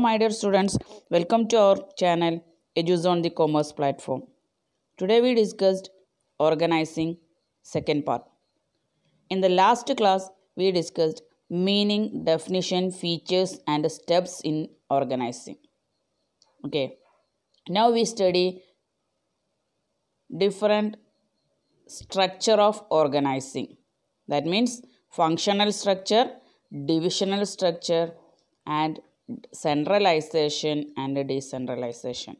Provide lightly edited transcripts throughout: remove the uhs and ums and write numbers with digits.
my dear students, welcome to our channel EduZone the Commerce platform. Today we discussed organizing second part. In the last class we discussed meaning, definition, features and steps in organizing. Okay, now we study different structure of organizing. That means functional structure, divisional structure and centralization and decentralization.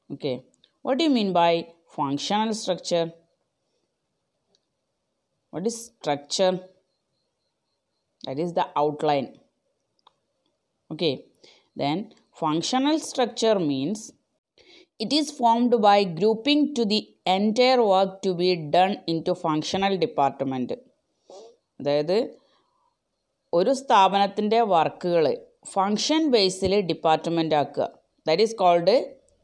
Okay, what do you mean by functional structure? What is structure? That is the outline. Okay, then functional structure means it is formed by grouping to the entire work to be done into functional department. അതായത് ഒരു സ്ഥാപനത്തിൻ്റെ വർക്കുകൾ function ബേസിൽ department ആക്കുക. That is called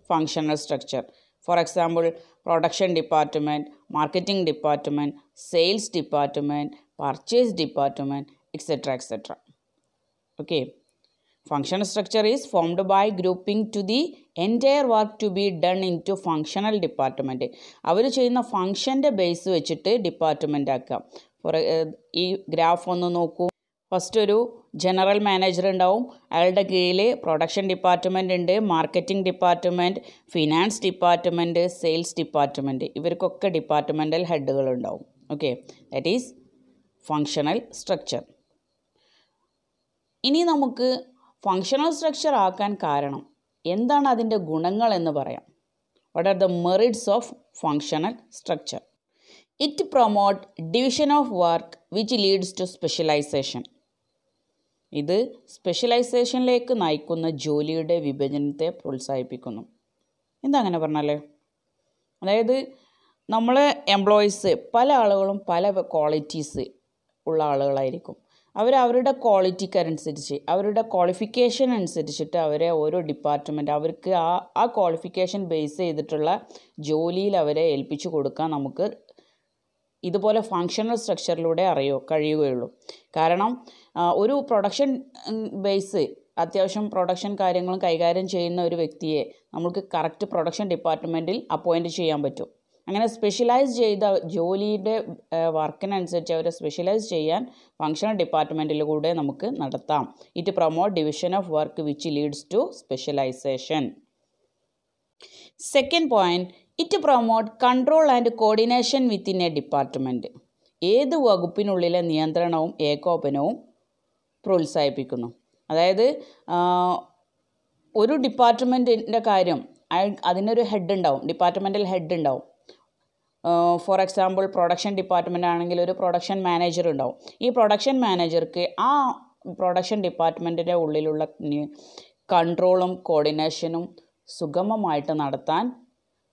functional structure. For example production department, marketing department, sales department, purchase department, etcetera etcetera. Okay, functional structure is formed by grouping to the entire work to be done into functional department. അവർ ചെയ്യുന്ന ഫങ്ഷൻ്റെ base വെച്ചിട്ട് department ആക്കാം. Four ഈ graph ഒന്ന് നോക്കൂ. First ഒരു general manager ഉണ്ടാവും, അയാളുടെ കീഴിൽ പ്രൊഡക്ഷൻ ഡിപ്പാർട്ട്മെൻ്റ് ഉണ്ട്, marketing department, finance department, sales department. ഇവർക്കൊക്കെ ഡിപ്പാർട്ട്മെൻ്റൽ ഹെഡുകൾ ഉണ്ടാവും. Okay, that is functional structure. ഇനി നമുക്ക് ഫങ്ഷണൽ സ്ട്രക്ചർ ആക്കാൻ കാരണം എന്താണ്, അതിൻ്റെ ഗുണങ്ങൾ എന്ന് പറയാം. What are the merits of functional structure? It promote division of work which leads to specialization. ഇത് സ്പെഷ്യലൈസേഷനിലേക്ക് നയിക്കുന്ന ജോലിയുടെ വിഭജനത്തെ പ്രോത്സാഹിപ്പിക്കുന്നു. എന്താ അങ്ങനെ പറഞ്ഞാൽ, അതായത് നമ്മൾ എംപ്ലോയീസ് പല ആളുകളും പല ക്വാളിറ്റീസ് ഉള്ള ആളുകളായിരിക്കും. അവരുടെ ക്വാളിറ്റിക്കനുസരിച്ച്, അവരുടെ ക്വാളിഫിക്കേഷൻ അനുസരിച്ചിട്ട് അവരെ ഓരോ ഡിപ്പാർട്ട്മെൻറ്റ് അവർക്ക് ആ ക്വാളിഫിക്കേഷൻ ബേസ് ചെയ്തിട്ടുള്ള ജോലിയിൽ അവരെ ഏൽപ്പിച്ചു കൊടുക്കാൻ നമുക്ക് ഇതുപോലെ ഫങ്ഷണൽ സ്ട്രക്ചറിലൂടെ കഴിയുകയുള്ളൂ. കാരണം ഒരു പ്രൊഡക്ഷൻ ബേസ് അത്യാവശ്യം പ്രൊഡക്ഷൻ കാര്യങ്ങളും കൈകാര്യം ചെയ്യുന്ന ഒരു വ്യക്തിയെ നമുക്ക് കറക്റ്റ് പ്രൊഡക്ഷൻ ഡിപ്പാർട്ട്മെൻറ്റിൽ അപ്പോയിൻറ്റ് ചെയ്യാൻ പറ്റും. അങ്ങനെ സ്പെഷ്യലൈസ് ചെയ്ത ജോലിയുടെ വർക്കിനനുസരിച്ച് അവരെ സ്പെഷ്യലൈസ് ചെയ്യാൻ ഫങ്ഷണൽ ഡിപ്പാർട്ട്മെൻറ്റിലൂടെ നമുക്ക് നടത്താം. It promote division of work which leads to specialization. Second point, it promote control and coordination within a department. ഏത് വകുപ്പിനുള്ളിലെ നിയന്ത്രണവും ഏകോപനവും പ്രോത്സാഹിപ്പിക്കുന്നു. അതായത് ഒരു ഡിപ്പാർട്ട്മെൻറ്റിൻ്റെ കാര്യം അതിനൊരു ഹെഡ് ഉണ്ടാവും, ഡിപ്പാർട്ട്മെൻറ്റൽ ഹെഡ് ഉണ്ടാവും. ഫോർ എക്സാമ്പിൾ പ്രൊഡക്ഷൻ ഡിപ്പാർട്ട്മെൻ്റ് ആണെങ്കിൽ ഒരു പ്രൊഡക്ഷൻ മാനേജർ ഉണ്ടാവും. ഈ പ്രൊഡക്ഷൻ മാനേജർക്ക് ആ പ്രൊഡക്ഷൻ ഡിപ്പാർട്ട്മെൻറ്റിൻ്റെ ഉള്ളിലുള്ള കൺട്രോളും കോർഡിനേഷനും സുഗമമായിട്ട് നടത്താൻ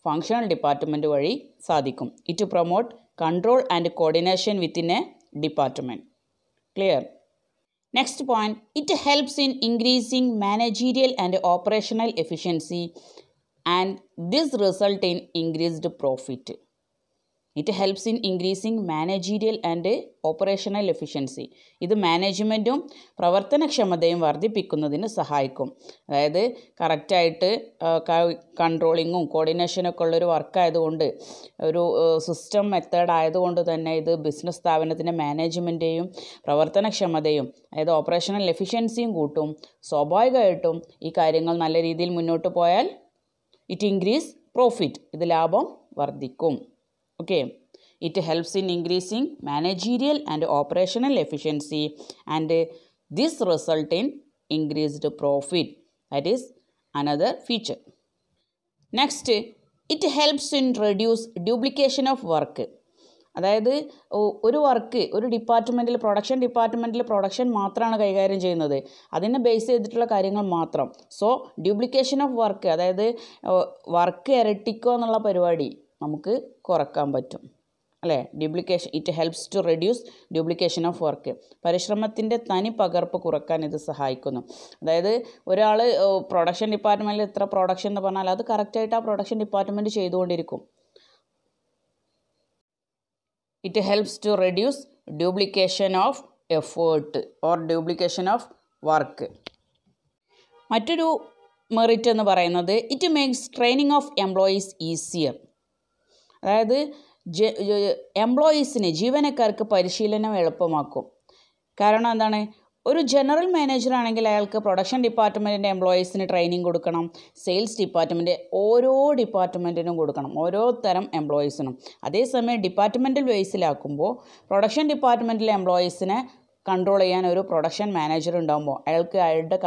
ഫങ്ഷണൽ ഡിപ്പാർട്ട്മെൻറ്റ് വഴി സാധിക്കും. It promote control and coordination within a department. Clear? Next point, it helps in increasing managerial and operational efficiency and this result in increased profit. It helps in increasing managerial and operational efficiency. ഇത് മാനേജ്മെൻറ്റും പ്രവർത്തനക്ഷമതയും വർദ്ധിപ്പിക്കുന്നതിന് സഹായിക്കും. അതായത് കറക്റ്റായിട്ട് കൺട്രോളിങ്ങും കോർഡിനേഷനൊക്കെ ഉള്ളൊരു വർക്കായതുകൊണ്ട്, ഒരു system method ആയതുകൊണ്ട് തന്നെ ഇത് ബിസിനസ് സ്ഥാപനത്തിൻ്റെ മാനേജ്മെൻറ്റേയും പ്രവർത്തനക്ഷമതയും അതായത് ഓപ്പറേഷണൽ എഫിഷ്യൻസിയും കൂട്ടും. സ്വാഭാവികമായിട്ടും ഈ കാര്യങ്ങൾ നല്ല രീതിയിൽ മുന്നോട്ട് പോയാൽ ഇറ്റ് ഇൻക്രീസ് പ്രോഫിറ്റ്, ഇത് ലാഭം വർദ്ധിക്കും. Okay, it helps in increasing managerial and operational efficiency and this result in increased profit. That is another feature. Next, it helps in reduce duplication of work. അതായത് ഒരു വർക്ക് ഒരു ഡിപ്പാർട്ട്മെൻറ്റിൽ production ഡിപ്പാർട്ട്മെൻറ്റിൽ production മാത്രമാണ് കൈകാര്യം ചെയ്യുന്നത്, അതിനെ ബേസ് ചെയ്തിട്ടുള്ള കാര്യങ്ങൾ മാത്രം. സോ ഡ്യൂപ്ലിക്കേഷൻ ഓഫ് വർക്ക്, അതായത് വർക്ക് ഇരട്ടിക്കുക എന്നുള്ള പരിപാടി നമുക്ക് കുറക്കാൻ പറ്റും, അല്ലേ? Duplication, it helps to reduce duplication of work. പരിശ്രമത്തിൻ്റെ തനി പകർപ്പ് കുറക്കാൻ ഇത് സഹായിക്കുന്നു. അതായത് ഒരാൾ പ്രൊഡക്ഷൻ ഡിപ്പാർട്ട്മെൻറ്റിൽ എത്ര പ്രൊഡക്ഷൻ എന്ന് പറഞ്ഞാൽ അത് കറക്റ്റായിട്ട് ആ പ്രൊഡക്ഷൻ ഡിപ്പാർട്ട്മെൻറ്റ് ചെയ്തുകൊണ്ടിരിക്കും. It helps to reduce duplication of effort or duplication of work. മറ്റൊരു മെറിറ്റ് എന്ന് പറയുന്നത് it makes training of employees easier. അതായത് എംപ്ലോയീസിന്, ജീവനക്കാർക്ക് പരിശീലനം എളുപ്പമാക്കും. കാരണം എന്താണ്, ഒരു ജനറൽ മാനേജർ ആണെങ്കിൽ അയാൾക്ക് പ്രൊഡക്ഷൻ ഡിപ്പാർട്ട്മെൻറ്റിൻ്റെ എംപ്ലോയീസിന് ട്രെയിനിങ് കൊടുക്കണം, സെയിൽസ് ഡിപ്പാർട്ട്മെൻറ്റ് ഓരോ ഡിപ്പാർട്ട്മെൻറ്റിനും കൊടുക്കണം, ഓരോ തരം എംപ്ലോയീസിനും. അതേസമയം ഡിപ്പാർട്ട്മെൻറ്റൽ ബേസിലാക്കുമ്പോൾ പ്രൊഡക്ഷൻ ഡിപ്പാർട്ട്മെൻറ്റിലെ എംപ്ലോയീസിനെ കൺട്രോൾ ചെയ്യാൻ ഒരു പ്രൊഡക്ഷൻ മാനേജർ ഉണ്ടാകുമ്പോൾ അയാൾക്ക് അയാളുടെ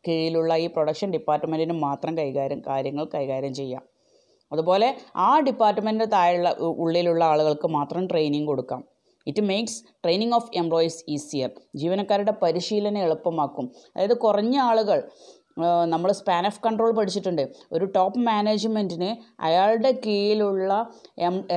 കീഴിലുള്ള ഈ പ്രൊഡക്ഷൻ ഡിപ്പാർട്ട്മെൻറ്റിന് മാത്രം കാര്യങ്ങൾ കൈകാര്യം ചെയ്യാം. അതുപോലെ ആ ഡിപ്പാർട്ട്മെൻറ്റിൻ്റെ താഴെയുള്ള ഉള്ളിലുള്ള ആളുകൾക്ക് മാത്രം ട്രെയിനിങ് കൊടുക്കാം. It makes training of employees easier. ജീവനക്കാരുടെ പരിശീലനം എളുപ്പമാക്കും. അതായത് കുറഞ്ഞ ആളുകൾ, നമ്മൾ സ്പാൻ ഓഫ് കൺട്രോൾ പഠിച്ചിട്ടുണ്ട്. ഒരു ടോപ്പ് മാനേജ്മെൻറ്റിന് അയാളുടെ കീഴിലുള്ള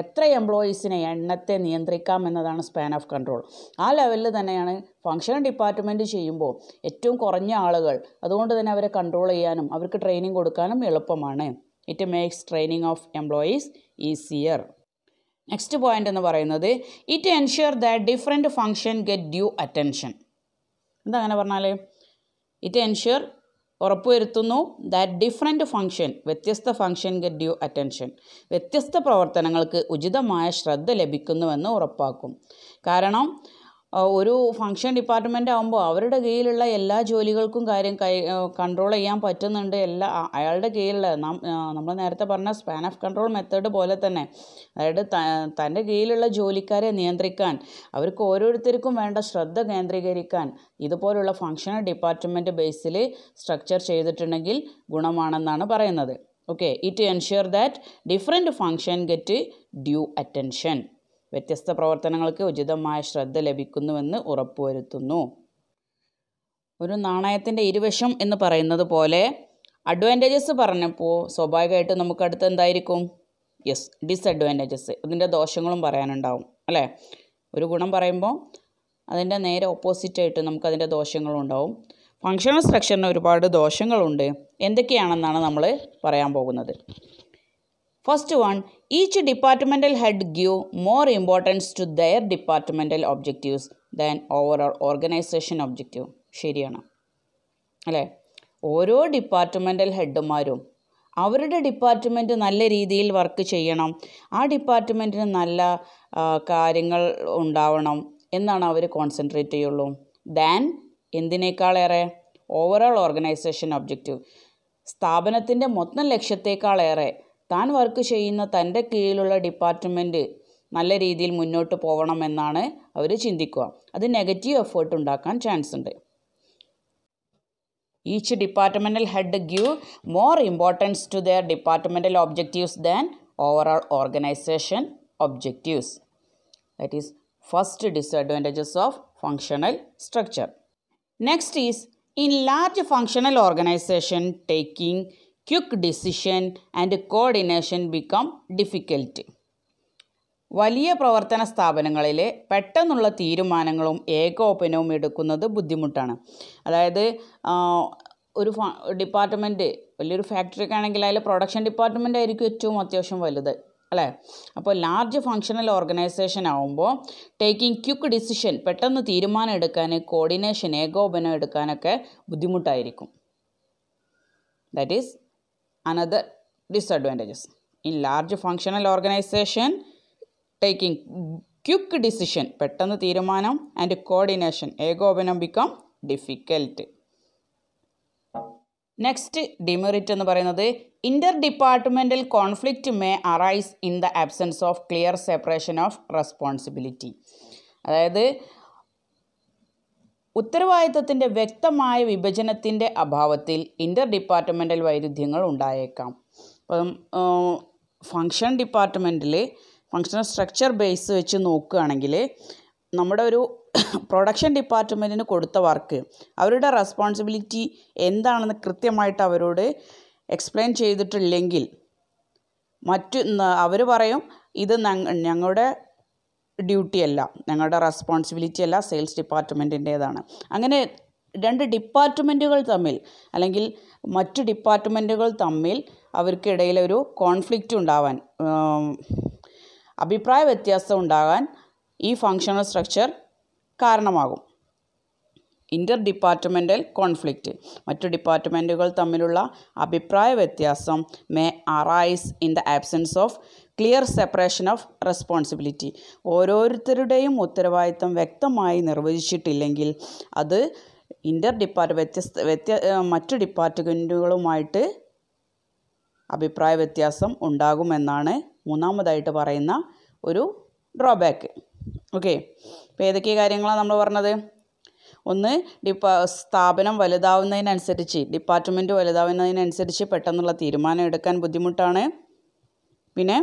എത്ര എംപ്ലോയീസിനെ എണ്ണത്തെ നിയന്ത്രിക്കാം എന്നതാണ് സ്പാൻ ഓഫ് കൺട്രോൾ. ആ ലെവലിൽ തന്നെയാണ് ഫങ്ഷണൽ ഡിപ്പാർട്ട്മെൻറ്റ് ചെയ്യുമ്പോൾ ഏറ്റവും കുറഞ്ഞ ആളുകൾ, അതുകൊണ്ട് തന്നെ അവരെ കൺട്രോൾ ചെയ്യാനും അവർക്ക് ട്രെയിനിങ് കൊടുക്കാനും എളുപ്പമാണ്. It makes training of employees easier. Next point എന്ന് പറയുന്നത് it ensure that different function get due attention. എന്താ അങ്ങനെ പറഞ്ഞാൽ, ഇറ്റ് എൻഷ്യൂർ ഉറപ്പുവരുത്തുന്നു ദാറ്റ് ഡിഫറെൻറ്റ് ഫങ്ഷൻ, വ്യത്യസ്ത ഫങ്ഷൻ ഗെറ്റ് ഡ്യൂ അറ്റൻഷൻ, വ്യത്യസ്ത പ്രവർത്തനങ്ങൾക്ക് ഉചിതമായ ശ്രദ്ധ ലഭിക്കുന്നുവെന്ന് ഉറപ്പാക്കും. കാരണം ഒരു ഫങ്ഷൻ ഡിപ്പാർട്ട്മെൻ്റ് ആകുമ്പോൾ അവരുടെ കീഴിലുള്ള എല്ലാ ജോലികൾക്കും കൺട്രോൾ ചെയ്യാൻ പറ്റുന്നുണ്ട്. അയാളുടെ കീഴിലുള്ള നമ്മൾ നേരത്തെ പറഞ്ഞ സ്പാൻ ഓഫ് കൺട്രോൾ മെത്തേഡ് പോലെ തന്നെ, അതായത് തൻ്റെ കീഴിലുള്ള ജോലിക്കാരെ നിയന്ത്രിക്കാൻ, അവർക്ക് ഓരോരുത്തർക്കും വേണ്ട ശ്രദ്ധ കേന്ദ്രീകരിക്കാൻ ഇതുപോലുള്ള ഫങ്ഷണൽ ഡിപ്പാർട്ട്മെൻറ്റ് ബേസിൽ സ്ട്രക്ചർ ചെയ്തിട്ടുണ്ടെങ്കിൽ ഗുണമാണെന്നാണ് പറയുന്നത്. Okay, it ensure that different function get due attention, വ്യത്യസ്ത പ്രവർത്തനങ്ങൾക്ക് ഉചിതമായ ശ്രദ്ധ ലഭിക്കുന്നുവെന്ന് ഉറപ്പുവരുത്തുന്നു. ഒരു നാണയത്തിൻ്റെ ഇരുവശം എന്ന് പറയുന്നത് പോലെ അഡ്വാൻറ്റേജസ് പറഞ്ഞപ്പോൾ സ്വാഭാവികമായിട്ട് നമുക്ക് അടുത്ത് എന്തായിരിക്കും? യെസ്, ഡിസഡ്വാൻറ്റേജസ്, അതിൻ്റെ ദോഷങ്ങളും പറയാനുണ്ടാവും അല്ലേ? ഒരു ഗുണം പറയുമ്പോൾ അതിൻ്റെ നേരെ ഓപ്പോസിറ്റായിട്ട് നമുക്കതിൻ്റെ ദോഷങ്ങളും ഉണ്ടാവും. ഫങ്ഷണൽ സ്ട്രക്ചറിന് ഒരുപാട് ദോഷങ്ങളുണ്ട്. എന്തൊക്കെയാണെന്നാണ് നമ്മൾ പറയാൻ പോകുന്നത്. First one, each departmental head give more importance to their departmental objectives than overall organisation objective. ശരിയാണ് അല്ലേ? ഓരോ ഡിപ്പാർട്ട്മെൻറ്റൽ ഹെഡുമാരും അവരുടെ ഡിപ്പാർട്ട്മെൻറ്റ് നല്ല രീതിയിൽ വർക്ക് ചെയ്യണം, ആ ഡിപ്പാർട്ട്മെൻറ്റിന് നല്ല കാര്യങ്ങൾ ഉണ്ടാവണം എന്നാണ് അവർ കോൺസെൻട്രേറ്റ് ചെയ്യുള്ളൂ. ദാൻ എന്തിനേക്കാളേറെ ഓവറോൾ ഓർഗനൈസേഷൻ ഒബ്ജക്റ്റീവ്, സ്ഥാപനത്തിൻ്റെ മൊത്തം ലക്ഷ്യത്തേക്കാളേറെ താൻ വർക്ക് ചെയ്യുന്ന തൻ്റെ കീഴിലുള്ള ഡിപ്പാർട്ട്മെൻറ്റ് നല്ല രീതിയിൽ മുന്നോട്ട് പോകണമെന്നാണ് അവർ ചിന്തിക്കുക. അത് നെഗറ്റീവ് എഫേർട്ട് ഉണ്ടാക്കാൻ ചാൻസ് ഉണ്ട്. Each departmental head give more importance to their departmental objectives than overall organisation objectives. That is first disadvantages of functional structure. Next is in large functional organisation taking quick decision and coordination become difficult. വലിയ പ്രവർത്തന സ്ഥാപനങ്ങളിൽ പെട്ടെന്നുള്ള തീരുമാനങ്ങളും ഏകോപനവും എടുക്കുന്നത് ബുദ്ധിമുട്ടാണ്. അതായത് ഒരു department, വലിയൊരു ഫാക്ടറിക്ക് ആണെങ്കിൽ അതിൽ പ്രൊഡക്ഷൻ ഡിപ്പാർട്ട്മെൻ്റ് ആയിരിക്കും ഏറ്റവും അത്യാവശ്യം വലുത് അല്ലേ? അപ്പോൾ ലാർജ് ഫങ്ഷണൽ ഓർഗനൈസേഷൻ ആകുമ്പോൾ ടേക്കിംഗ് ക്വിക്ക് ഡിസിഷൻ, പെട്ടെന്ന് തീരുമാനം എടുക്കാൻ, കോർഡിനേഷൻ ഏകോപനം എടുക്കാനൊക്കെ ബുദ്ധിമുട്ടായിരിക്കും. That is another disadvantages. In large functional organization, taking quick decision, പെട്ടെന്ന് തീരുമാനം, and coordination, ഏകോപനം become difficult. നെക്സ്റ്റ് ഡിമെറിറ്റ് എന്ന് പറയുന്നത് Inter departmental conflict may arise in the absence of clear separation of responsibility. അതായത് ഉത്തരവാദിത്തത്തിൻ്റെ വ്യക്തമായ വിഭജനത്തിൻ്റെ അഭാവത്തിൽ ഇൻ്റർ ഡിപ്പാർട്ട്മെൻറ്റൽ വൈരുദ്ധ്യങ്ങൾ ഉണ്ടായേക്കാം. അപ്പം ഫങ്ഷൻ ഡിപ്പാർട്ട്മെൻറ്റിൽ ഫങ്ഷണൽ സ്ട്രക്ചർ ബേസ് വെച്ച് നോക്കുകയാണെങ്കിൽ നമ്മുടെ ഒരു പ്രൊഡക്ഷൻ ഡിപ്പാർട്ട്മെൻറ്റിന് കൊടുത്ത വർക്ക്, അവരുടെ റെസ്പോൺസിബിലിറ്റി എന്താണെന്ന് കൃത്യമായിട്ട് അവരോട് എക്സ്പ്ലെയിൻ ചെയ്തിട്ടില്ലെങ്കിൽ അവർ പറയും ഇത് ഞങ്ങളുടെ ഡ്യൂട്ടി അല്ല, ഞങ്ങളുടെ റെസ്പോൺസിബിലിറ്റി അല്ല, സെയിൽസ് ഡിപ്പാർട്ട്മെൻറ്റിൻ്റേതാണ്. അങ്ങനെ രണ്ട് ഡിപ്പാർട്ട്മെൻറ്റുകൾ തമ്മിൽ അല്ലെങ്കിൽ മറ്റു ഡിപ്പാർട്ട്മെൻറ്റുകൾ തമ്മിൽ അവർക്കിടയിലൊരു കോൺഫ്ലിക്റ്റ് ഉണ്ടാവാൻ, അഭിപ്രായ വ്യത്യാസം ഉണ്ടാകാൻ ഈ ഫങ്ഷണൽ സ്ട്രക്ചർ കാരണമാകും. ഇൻ്റർ ഡിപ്പാർട്ട്മെൻ്റൽ കോൺഫ്ലിക്റ്റ്, മറ്റു ഡിപ്പാർട്ട്മെൻറ്റുകൾ തമ്മിലുള്ള അഭിപ്രായ വ്യത്യാസം may arise in the absence of clear separation of responsibility. ഓരോരുത്തരുടെയും ഉത്തരവാദിത്തം വ്യക്തമായി നിർവചിച്ചിട്ടില്ലെങ്കിൽ അത് മറ്റു ഡിപ്പാർട്ട്മെൻറ്റുകളുമായിട്ട് അഭിപ്രായ വ്യത്യാസം ഉണ്ടാകുമെന്നാണ് മൂന്നാമതായിട്ട് പറയുന്ന ഒരു ഡ്രോബാക്ക്. ഓക്കെ, അപ്പോൾ ഏതൊക്കെ കാര്യങ്ങളാണ് നമ്മൾ പറഞ്ഞത്? ഒന്ന്, സ്ഥാപനം വലുതാവുന്നതിനനുസരിച്ച്, ഡിപ്പാർട്ട്മെൻറ്റ് വലുതാവുന്നതിനനുസരിച്ച് പെട്ടെന്നുള്ള തീരുമാനം എടുക്കാൻ ബുദ്ധിമുട്ടാണ്. പിന്നെ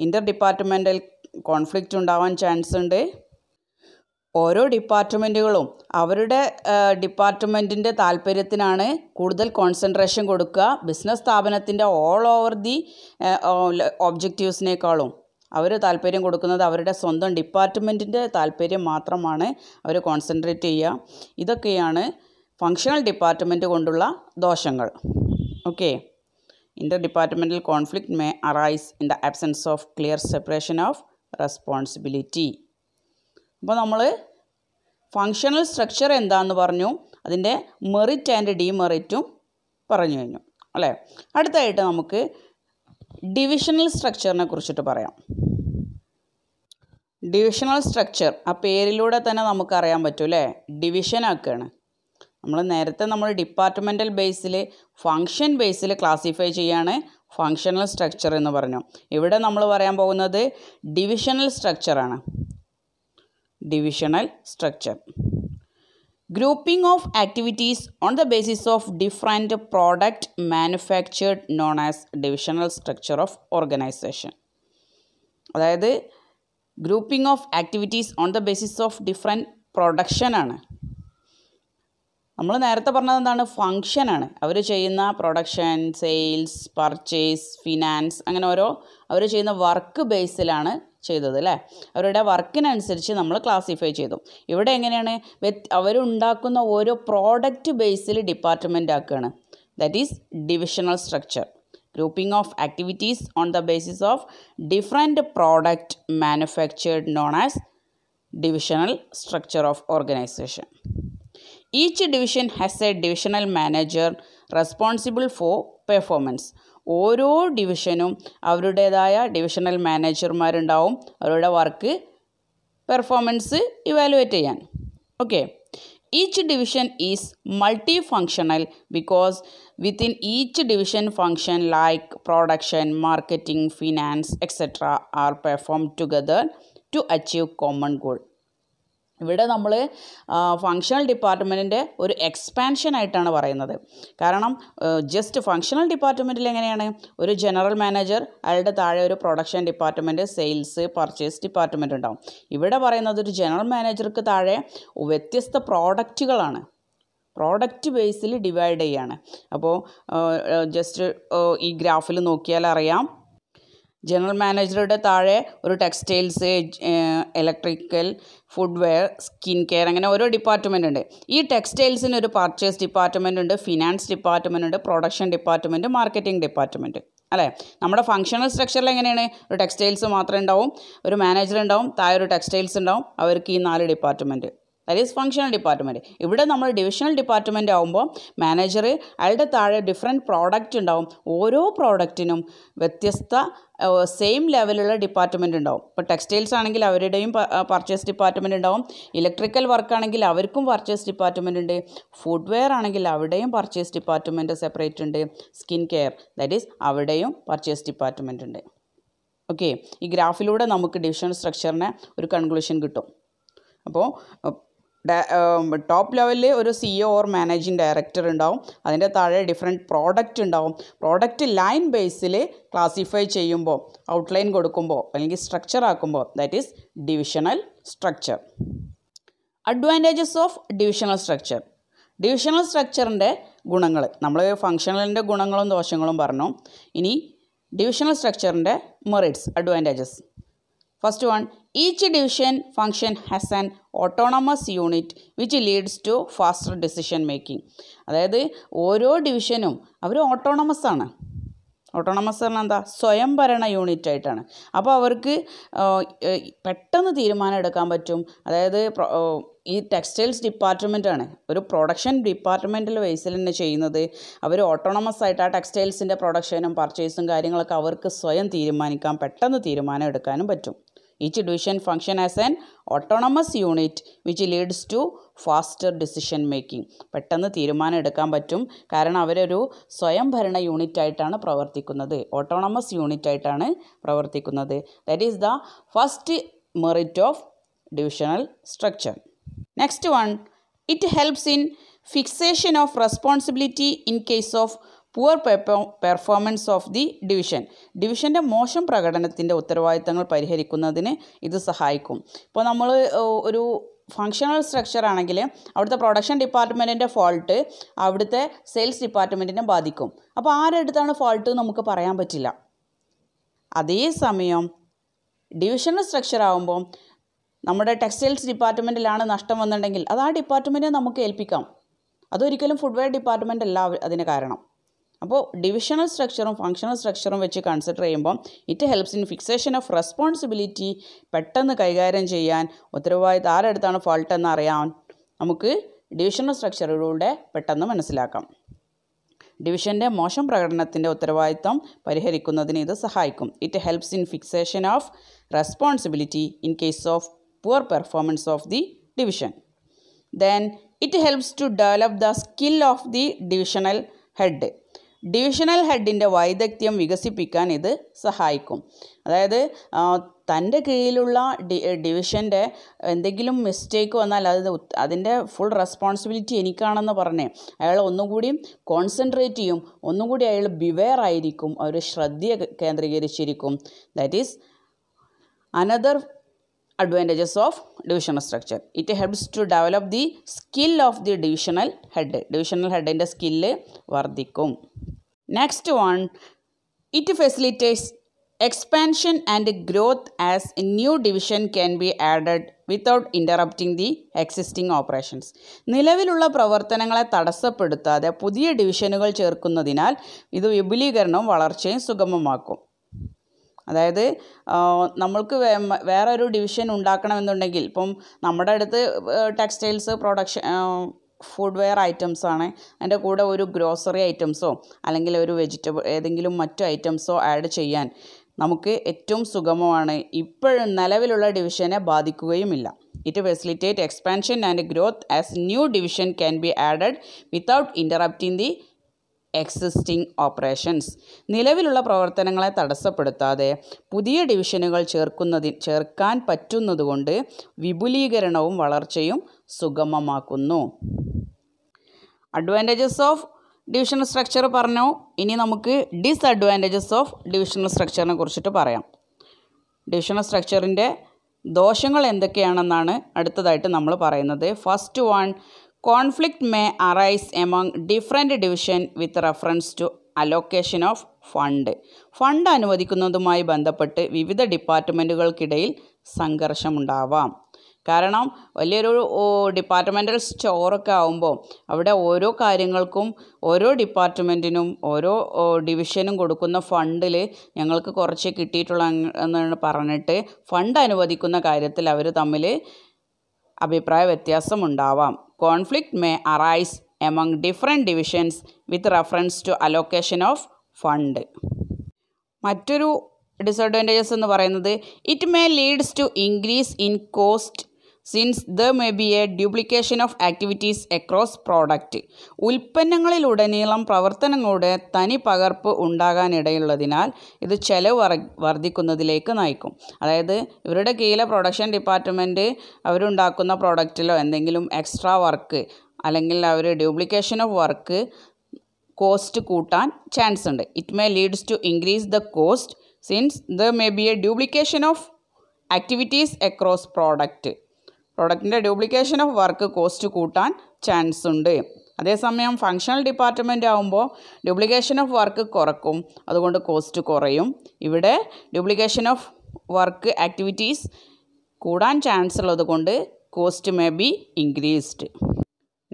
ഇൻ്റർ ഡിപ്പാർട്ട്മെൻ്റൽ കോൺഫ്ലിക്റ്റ് ഉണ്ടാവാൻ ചാൻസ് ഉണ്ട്. ഓരോ ഡിപ്പാർട്ട്മെൻറ്റുകളും അവരുടെ ഡിപ്പാർട്ട്മെൻറ്റിൻ്റെ താല്പര്യത്തിനാണ് കൂടുതൽ കോൺസെൻട്രേഷൻ കൊടുക്കുക. ബിസിനസ് സ്ഥാപനത്തിൻ്റെ ഓൾ ഓവർ ദി ഒബ്ജക്റ്റീവ്സിനേക്കാളും അവർ താല്പര്യം കൊടുക്കുന്നത് അവരുടെ സ്വന്തം ഡിപ്പാർട്ട്മെൻറ്റിൻ്റെ താല്പര്യം മാത്രമാണ് അവർ കോൺസെൻട്രേറ്റ് ചെയ്യുക. ഇതൊക്കെയാണ് ഫങ്ഷണൽ ഡിപ്പാർട്ട്മെൻറ്റ് കൊണ്ടുള്ള ദോഷങ്ങൾ. Okay, inter departmental conflict may arise in the absence of clear separation of responsibility. അപ്പോൾ നമ്മൾ ഫങ്ഷണൽ സ്ട്രക്ചർ എന്താണെന്ന് പറഞ്ഞു, അതിൻ്റെ മെറിറ്റ് ആൻഡ് ഡീമെറിറ്റും പറഞ്ഞു കഴിഞ്ഞു അല്ലേ. അടുത്തായിട്ട് നമുക്ക് ഡിവിഷണൽ സ്ട്രക്ചറിനെ കുറിച്ചിട്ട് പറയാം. ഡിവിഷണൽ സ്ട്രക്ചർ ആ പേരിലൂടെ തന്നെ നമുക്കറിയാൻ പറ്റും അല്ലേ, ഡിവിഷൻ ആക്കുകയാണ്. നമ്മൾ ഡിപ്പാർട്ട്മെൻ്റൽ ബേസിൽ ഫങ്ഷൻ ബേസിൽ ക്ലാസിഫൈ ചെയ്യാണ് ഫങ്ഷണൽ സ്ട്രക്ചർ എന്ന് പറഞ്ഞു. ഇവിടെ നമ്മൾ പറയാൻ പോകുന്നത് ഡിവിഷണൽ സ്ട്രക്ചറാണ്. Divisional structure, grouping of activities on the basis of different product manufactured known as divisional structure of organization. അതായത് grouping of activities on the basis of different പ്രൊഡക്ഷനാണ്. നമ്മൾ നേരത്തെ പറഞ്ഞത് എന്താണ്? ഫങ്ഷനാണ്. അവർ ചെയ്യുന്ന പ്രൊഡക്ഷൻ, സെയിൽസ്, പർച്ചേസ്, ഫിനാൻസ്, അങ്ങനെ അവർ ചെയ്യുന്ന വർക്ക് ബേസിലാണ് ചെയ്തത് അല്ലേ. അവരുടെ വർക്കിനനുസരിച്ച് നമ്മൾ ക്ലാസിഫൈ ചെയ്തു. ഇവിടെ എങ്ങനെയാണ്? അവരുണ്ടാക്കുന്ന ഓരോ പ്രോഡക്റ്റ് ബേസിൽ ഡിപ്പാർട്ട്മെൻ്റ് ആക്കുകയാണ്. That is divisional structure. Grouping of activities on the basis of different product manufactured known as divisional structure of organisation. Each division has a divisional manager responsible for performance. ഓരോ ഡിവിഷനും അവരുടേതായ divisional മാനേജർമാരുണ്ടാവും, അവരുടെ work performance evaluate ചെയ്യാൻ. Okay, each division is multi functional because within each division function like production, marketing, finance etcetera are perform together to achieve common goal. ഇവിടെ നമ്മൾ functional ഡിപ്പാർട്ട്മെൻറ്റിൻ്റെ ഒരു expansion ആയിട്ടാണ് പറയുന്നത്. കാരണം ജസ്റ്റ് ഫങ്ഷണൽ ഡിപ്പാർട്ട്മെൻറ്റിൽ എങ്ങനെയാണ്? ഒരു ജനറൽ മാനേജർ, അയാളുടെ താഴെ ഒരു production department, sales, purchase department ഉണ്ടാവും. ഇവിടെ പറയുന്നത് ഒരു ജനറൽ മാനേജർക്ക് താഴെ വ്യത്യസ്ത പ്രോഡക്റ്റുകളാണ്, പ്രോഡക്റ്റ് ബേസിൽ ഡിവൈഡ് ചെയ്യാണ്. അപ്പോൾ ജസ്റ്റ് ഈ ഗ്രാഫിൽ നോക്കിയാൽ അറിയാം, ജനറൽ മാനേജറുടെ താഴെ ഒരു textiles, electrical, footwear, skin care, അങ്ങനെ ഓരോ ഡിപ്പാർട്ട്മെൻ്റ് ഉണ്ട്. ഈ ടെക്സ്റ്റൈൽസിന് ഒരു പർച്ചേസ് ഡിപ്പാർട്ട്മെൻ്റ് ഉണ്ട്, ഫിനാൻസ് ഡിപ്പാർട്ട്മെൻ്റ് ഉണ്ട്, പ്രൊഡക്ഷൻ ഡിപ്പാർട്ട്മെൻറ്റ്, മാർക്കറ്റിംഗ് ഡിപ്പാർട്ട്മെൻറ്റ് അല്ലേ. നമ്മുടെ ഫങ്ഷണൽ സ്ട്രക്ചറിൽ എങ്ങനെയാണ്? ഒരു ടെക്സ്റ്റൈൽസ് മാത്രമേ ഉണ്ടാവും, ഒരു മാനേജർ ഉണ്ടാവും, താഴെ ഒരു ടെക്സ്റ്റൈൽസ് ഉണ്ടാവും, അവർക്ക് ഈ 4 department. That is functional department. ഇവിടെ നമ്മൾ ഡിവിഷണൽ ഡിപ്പാർട്ട്മെൻറ്റ് ആകുമ്പോൾ മാനേജർ, അയാളുടെ താഴെ ഡിഫറെൻറ്റ് പ്രോഡക്റ്റ് ഉണ്ടാവും, ഓരോ പ്രോഡക്റ്റിനും വ്യത്യസ്ത സെയിം ലെവലുള്ള ഡിപ്പാർട്ട്മെൻറ്റ് ഉണ്ടാവും. ഇപ്പോൾ ടെക്സ്റ്റൈൽസ് ആണെങ്കിൽ അവരുടെയും പർച്ചേസ് ഡിപ്പാർട്ട്മെൻറ്റ് ഉണ്ടാവും, ഇലക്ട്രിക്കൽ വർക്കാണെങ്കിൽ അവർക്കും പർച്ചേസ് ഡിപ്പാർട്ട്മെൻറ്റ് ഉണ്ട്, ഫുഡ്വെയർ ആണെങ്കിൽ അവിടെയും പർച്ചേസ് ഡിപ്പാർട്ട്മെൻറ്റ് സെപ്പറേറ്റ് ഉണ്ട്, സ്കിൻ കെയർ ദാറ്റ് ഈസ് അവിടെയും പർച്ചേസ് ഡിപ്പാർട്ട്മെൻറ്റ് ഉണ്ട്. ഓക്കെ, ഈ ഗ്രാഫിലൂടെ നമുക്ക് ഡിവിഷണൽ സ്ട്രക്ചറിന് ഒരു കൺക്ലൂഷൻ കിട്ടും. അപ്പോൾ ടോപ്പ് ലെവലിൽ ഒരു CEO ഓർ മാനേജിങ് ഡയറക്ടർ ഉണ്ടാവും, അതിൻ്റെ താഴെ ഡിഫറെൻറ്റ് പ്രോഡക്റ്റ് ഉണ്ടാവും. പ്രോഡക്റ്റ് ലൈൻ ബേസിൽ ക്ലാസിഫൈ ചെയ്യുമ്പോൾ, ഔട്ട്ലൈൻ കൊടുക്കുമ്പോൾ അല്ലെങ്കിൽ സ്ട്രക്ചർ ആക്കുമ്പോൾ that is divisional structure. Advantages of divisional structure. Divisional സ്ട്രക്ചറിൻ്റെ ഗുണങ്ങൾ, നമ്മൾ ഫങ്ഷണലിൻ്റെ ഗുണങ്ങളും ദോഷങ്ങളും പറഞ്ഞു. ഇനി ഡിവിഷണൽ സ്ട്രക്ചറിൻ്റെ merits, advantages. First one, each division function has an autonomous unit which leads to faster decision making. അതായത് ഓരോ ഡിവിഷനും അവർ ഓട്ടോണമസ് ആണ്, ഓട്ടോണമസ് പറഞ്ഞാൽ എന്താ, സ്വയംഭരണ യൂണിറ്റ് ആയിട്ടാണ്. അപ്പോൾ അവർക്ക് പെട്ടെന്ന് തീരുമാനം എടുക്കാൻ പറ്റും. അതായത് ഈ ടെക്സ്റ്റൈൽസ് ഡിപ്പാർട്ട്മെൻറ്റാണ് ഒരു പ്രൊഡക്ഷൻ ഡിപ്പാർട്ട്മെൻറ്റൽ ബേസിൽ തന്നെ ചെയ്യുന്നത്. അവർ ഓട്ടോണമസ് ആയിട്ട് ആ ടെക്സ്റ്റൈൽസിൻ്റെ പ്രൊഡക്ഷനും പർച്ചേസും കാര്യങ്ങളൊക്കെ അവർക്ക് സ്വയം തീരുമാനിക്കാം, പെട്ടെന്ന് തീരുമാനം എടുക്കാനും പറ്റും. Each division function as an autonomous unit which leads to faster decision making. പെട്ടെന്ന് തീരുമാനം എടുക്കാൻ പറ്റും, കാരണം അവരൊരു സ്വയംഭരണ യൂണിറ്റ് ആയിട്ടാണ് പ്രവർത്തിക്കുന്നത്, ഓട്ടോണമസ് യൂണിറ്റ് ആയിട്ടാണ് പ്രവർത്തിക്കുന്നത്. That is the first merit of divisional structure. Next one, it helps in fixation of responsibility in case of poor performance of the division. ഡിവിഷൻ്റെ മോശം പ്രകടനത്തിൻ്റെ ഉത്തരവാദിത്തങ്ങൾ പരിഹരിക്കുന്നതിന് ഇത് സഹായിക്കും. ഇപ്പോൾ നമ്മൾ ഒരു ഫങ്ഷണൽ സ്ട്രക്ചർ ആണെങ്കിൽ അവിടുത്തെ പ്രൊഡക്ഷൻ ഡിപ്പാർട്ട്മെൻറ്റിൻ്റെ ഫോൾട്ട് അവിടുത്തെ സെയിൽസ് ഡിപ്പാർട്ട്മെൻറ്റിനെ ബാധിക്കും. അപ്പോൾ ആരെടുത്താണ് ഫോൾട്ട് നമുക്ക് പറയാൻ പറ്റില്ല. അതേസമയം ഡിവിഷണൽ സ്ട്രക്ചർ ആകുമ്പോൾ നമ്മുടെ ടെക്സ്റ്റൈൽസ് ഡിപ്പാർട്ട്മെൻറ്റിലാണ് നഷ്ടം വന്നിട്ടുണ്ടെങ്കിൽ അത് ആ ഡിപ്പാർട്ട്മെൻറ്റിനെ നമുക്ക് ഏൽപ്പിക്കാം. അതൊരിക്കലും ഫുഡ്വെയർ ഡിപ്പാർട്ട്മെൻറ്റ് അല്ല അതിന് കാരണം. അപ്പോൾ ഡിവിഷണൽ സ്ട്രക്ചറും ഫങ്ഷണൽ സ്ട്രക്ചറും വെച്ച് കൺസിഡർ ചെയ്യുമ്പോൾ it helps in fixation of responsibility, പെട്ടെന്ന് കൈകാര്യം ചെയ്യാൻ ഉത്തരവാദിത്തം ആരെടുത്താണ് ഫോൾട്ട് എന്ന് അറിയാൻ നമുക്ക് ഡിവിഷണൽ സ്ട്രക്ചറിലൂടെ പെട്ടെന്ന് മനസ്സിലാക്കാം. ഡിവിഷൻ്റെ മോശം പ്രകടനത്തിൻ്റെ ഉത്തരവാദിത്തം പരിഹരിക്കുന്നതിന് ഇത് സഹായിക്കും. It helps in fixation of responsibility in case of poor performance of the division. Then it helps to develop the skill of the divisional head. ഡിവിഷണൽ ഹെഡിൻ്റെ വൈദഗ്ധ്യം വികസിപ്പിക്കാൻ ഇത് സഹായിക്കും. അതായത് തൻ്റെ കീഴിലുള്ള ഡിവിഷൻ്റെ എന്തെങ്കിലും മിസ്റ്റേക്ക് വന്നാൽ അതിൻ്റെ ഫുൾ റെസ്പോൺസിബിലിറ്റി എനിക്കാണെന്ന് പറഞ്ഞ് അയാൾ ഒന്നുകൂടി കോൺസെൻട്രേറ്റ് ചെയ്യും, ഒന്നുകൂടി അയാൾ ബിവെയർ ആയിരിക്കും, ഒരു ശ്രദ്ധ കേന്ദ്രീകരിച്ചിരിക്കും. That is another advantages of divisional structure. It helps to develop the skill of the divisional head. Divisional head ൻ്റെ സ്കില്ല് വർദ്ധിക്കും. Next one, it facilitates expansion and growth as a new division can be added without interrupting the existing operations. നിലവിലുള്ള പ്രവർത്തനങ്ങളെ തടസ്സപ്പെടുത്താതെ പുതിയ ഡിവിഷനുകൾ ചേർക്കുന്നതിനാൽ ഇത് വിപുലീകരണവും വളർച്ചയും സുഗമമാക്കും. അതായത് നമ്മൾക്ക് വേറൊരു ഡിവിഷൻ ഉണ്ടാക്കണമെന്നുണ്ടെങ്കിൽ, ഇപ്പം നമ്മുടെ അടുത്ത് ടെക്സ്റ്റൈൽസ് പ്രൊഡക്ഷൻ ഫുഡ്വെയർ ഐറ്റംസ് ആണ്, അതിൻ്റെ കൂടെ ഒരു ഗ്രോസറി ഐറ്റംസോ അല്ലെങ്കിൽ ഒരു വെജിറ്റബിൾ ഏതെങ്കിലും മറ്റു ഐറ്റംസോ ആഡ് ചെയ്യാൻ നമുക്ക് ഏറ്റവും സുഗമമാണ്. ഇപ്പോഴും നിലവിലുള്ള ഡിവിഷനെ ബാധിക്കുകയുമില്ല. It facilitate expansion and growth as new division can be added without interrupting the existing operations. നിലവിലുള്ള പ്രവർത്തനങ്ങളെ തടസ്സപ്പെടുത്താതെ പുതിയ ഡിവിഷനുകൾ ചേർക്കാൻ പറ്റുന്നതുകൊണ്ട് വിപുലീകരണവും വളർച്ചയും സുഗമമാക്കുന്നു. അഡ്വാൻറ്റേജസ് ഓഫ് ഡിവിഷണൽ സ്ട്രക്ചർ പറഞ്ഞു. ഇനി നമുക്ക് ഡിസ്അഡ്വാൻറ്റേജസ് ഓഫ് ഡിവിഷണൽ സ്ട്രക്ചറിനെ കുറിച്ചിട്ട് പറയാം. ഡിവിഷണൽ സ്ട്രക്ചറിൻ്റെ ദോഷങ്ങൾ എന്തൊക്കെയാണെന്നാണ് അടുത്തതായിട്ട് നമ്മൾ പറയുന്നത്. First one, conflict may arise among different division with reference to allocation of fund അനുവദിക്കുന്നതുമായി ബന്ധപ്പെട്ട് വിവിധ ഡിപ്പാർട്ട്മെൻറ്റുകൾക്കിടയിൽ സംഘർഷമുണ്ടാവാം. കാരണം വലിയൊരു ഡിപ്പാർട്ട്മെൻ്റൽ സ്റ്റോറൊക്കെ ആകുമ്പോൾ അവിടെ ഓരോ കാര്യങ്ങൾക്കും ഓരോ ഡിപ്പാർട്ട്മെൻറ്റിനും ഓരോ ഡിവിഷനും കൊടുക്കുന്ന ഫണ്ടിൽ ഞങ്ങൾക്ക് കുറച്ച് കിട്ടിയിട്ടുള്ള എന്ന് പറഞ്ഞിട്ട് ഫണ്ട് അനുവദിക്കുന്ന കാര്യത്തിൽ അവർ തമ്മിൽ അഭിപ്രായ വ്യത്യാസമുണ്ടാവാം. Conflict may arise among different divisions with reference to allocation of fund. മറ്റൊരു ഡിസഡ്വാൻറ്റേജസ് എന്ന് പറയുന്നത് it may leads to increase in cost since there may be a duplication of activities across product. ഉൽപ്പന്നങ്ങളിലുടനീളം പ്രവർത്തനങ്ങളുടെ തനി പകർപ്പ് ഉണ്ടാകാനിടയുള്ളതിനാൽ ഇത് ചെലവ് വർദ്ധിക്കുന്നതിലേക്ക് നയിക്കും. അതായത് ഇവരുടെ കീഴിലെ പ്രൊഡക്ഷൻ ഡിപ്പാർട്ട്മെൻറ്റ് അവരുണ്ടാക്കുന്ന പ്രോഡക്റ്റിലോ എന്തെങ്കിലും എക്സ്ട്രാ വർക്ക് അല്ലെങ്കിൽ അവർ ഡ്യൂപ്ലിക്കേഷൻ ഓഫ് വർക്ക് കോസ്റ്റ് കൂട്ടാൻ ചാൻസ് ഉണ്ട്. It may leads to increase the cost since there may be a duplication of activities across പ്രോഡക്റ്റിൻ്റെ ഡ്യൂപ്ലിക്കേഷൻ ഓഫ് വർക്ക് കോസ്റ്റ് കൂട്ടാൻ ചാൻസ് ഉണ്ട്. അതേസമയം ഫങ്ഷണൽ ഡിപ്പാർട്ട്മെൻ്റ് ആകുമ്പോൾ ഡ്യൂപ്ലിക്കേഷൻ ഓഫ് വർക്ക് കുറക്കും, അതുകൊണ്ട് cost കുറയും. ഇവിടെ ഡ്യൂപ്ലിക്കേഷൻ ഓഫ് വർക്ക് ആക്ടിവിറ്റീസ് കൂടാൻ ചാൻസ് ഉള്ളത് കൊണ്ട് cost may be increased.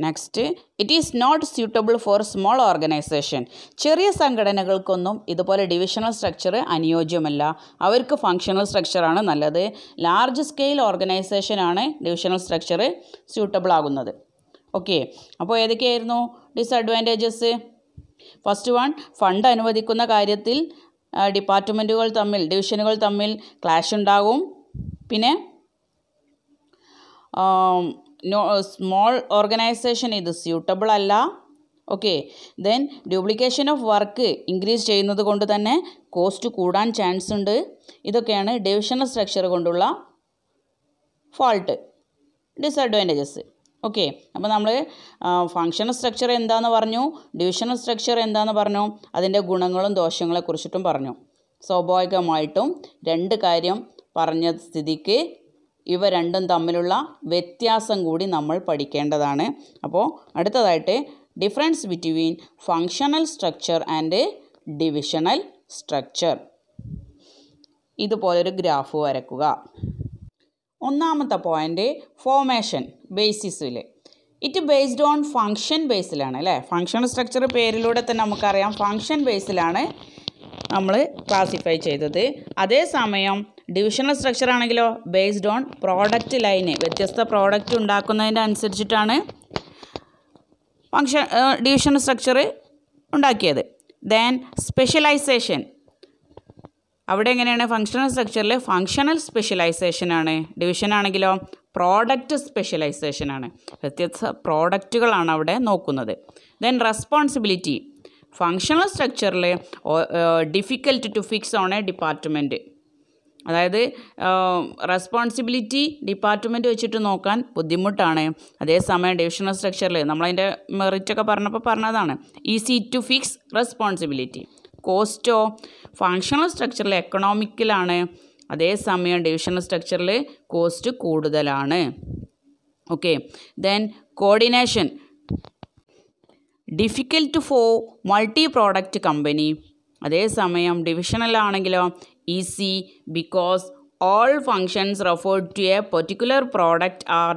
Next, it is not suitable for small organisation. ചെറിയ സംഘടനകൾക്കൊന്നും ഇതുപോലെ ഡിവിഷണൽ സ്ട്രക്ചർ അനുയോജ്യമല്ല. അവർക്ക് ഫങ്ഷണൽ സ്ട്രക്ചറാണ് നല്ലത്. ലാർജ് സ്കെയിൽ ഓർഗനൈസേഷനാണ് ഡിവിഷണൽ സ്ട്രക്ചർ സ്യൂട്ടബിൾ ആകുന്നത്. ഓക്കെ, അപ്പോൾ ഏതൊക്കെയായിരുന്നു ഡിസഡ്വാൻറ്റേജസ്? ഫസ്റ്റ് വൺ, ഫണ്ട് അനുവദിക്കുന്ന കാര്യത്തിൽ ഡിപ്പാർട്ട്മെൻറ്റുകൾ തമ്മിൽ, ഡിവിഷനുകൾ തമ്മിൽ ക്ലാഷ് ഉണ്ടാകും. പിന്നെ സ്മോൾ ഓർഗനൈസേഷൻ ഇത് സ്യൂട്ടബിൾ അല്ല. Okay, then duplication of work increase ചെയ്യുന്നത് കൊണ്ട് തന്നെ കോസ്റ്റ് കൂടാൻ ചാൻസ് ഉണ്ട്. ഇതൊക്കെയാണ് ഡിവിഷണൽ സ്ട്രക്ചർ കൊണ്ടുള്ള ഫോൾട്ട്, ഡിസഡ്വാൻറ്റേജസ്. ഓക്കെ, അപ്പോൾ നമ്മൾ ഫങ്ഷണൽ സ്ട്രക്ചർ എന്താണെന്ന് പറഞ്ഞു, ഡിവിഷണൽ സ്ട്രക്ചർ എന്താണെന്ന് പറഞ്ഞു, അതിൻ്റെ ഗുണങ്ങളും ദോഷങ്ങളെ കുറിച്ചിട്ടും പറഞ്ഞു. സ്വാഭാവികമായിട്ടും രണ്ട് കാര്യം പറഞ്ഞ സ്ഥിതിക്ക് ഇവ രണ്ടും തമ്മിലുള്ള വ്യത്യാസം കൂടി നമ്മൾ പഠിക്കേണ്ടതാണ്. അപ്പോൾ അടുത്തതായിട്ട് difference between functional structure and divisional structure. ഇതുപോലൊരു ഗ്രാഫ് വരക്കുക. ഒന്നാമത്തെ പോയിൻ്റ് ഫോർമേഷൻ ബേസിസിൽ. ഇറ്റ് ബേസ്ഡ് ഓൺ ഫങ്ഷൻ ബേസിലാണ് അല്ലേ. ഫങ്ഷണൽ സ്ട്രക്ചർ പേരിലൂടെ തന്നെ നമുക്കറിയാം ഫങ്ഷൻ ബേസിലാണ് നമ്മൾ ക്ലാസിഫൈ ചെയ്തത്. അതേസമയം ഡിവിഷണൽ സ്ട്രക്ചർ ആണെങ്കിലോ ബേസ്ഡ് ഓൺ പ്രോഡക്റ്റ് ലൈന്, വ്യത്യസ്ത പ്രോഡക്റ്റ് ഉണ്ടാക്കുന്നതിൻ്റെ അനുസരിച്ചിട്ടാണ് ഡിവിഷണൽ സ്ട്രക്ചർ ഉണ്ടാക്കിയത്. ദെൻ സ്പെഷ്യലൈസേഷൻ, അവിടെ എങ്ങനെയാണ് ഫങ്ഷണൽ സ്ട്രക്ചറിൽ ഫങ്ഷണൽ സ്പെഷ്യലൈസേഷനാണ്, ഡിവിഷൻ ആണെങ്കിലോ പ്രോഡക്റ്റ് സ്പെഷ്യലൈസേഷനാണ്, വ്യത്യസ്ത പ്രോഡക്റ്റുകളാണ് അവിടെ നോക്കുന്നത്. ദെൻ റെസ്പോൺസിബിലിറ്റി, ഫങ്ഷണൽ സ്ട്രക്ചറിൽ difficult to fix on a department, അതായത് റെസ്പോൺസിബിലിറ്റി ഡിപ്പാർട്ട്മെൻറ്റ് വെച്ചിട്ട് നോക്കാൻ ബുദ്ധിമുട്ടാണ്. അതേസമയം ഡിവിഷണൽ സ്ട്രക്ചറിൽ നമ്മളതിൻ്റെ മെറിറ്റൊക്കെ പറഞ്ഞതാണ്, ഈസി ടു ഫിക്സ് റെസ്പോൺസിബിലിറ്റി. കോസ്റ്റോ ഫങ്ഷണൽ സ്ട്രക്ചറിൽ എക്കണോമിക്കലാണ്, അതേസമയം ഡിവിഷണൽ സ്ട്രക്ചറിൽ കോസ്റ്റ് കൂടുതലാണ്. Okay, then coordination, difficult for multi product company, അതേസമയം ഡിവിഷണലാണെങ്കിലോ easy because all functions referred to a particular product are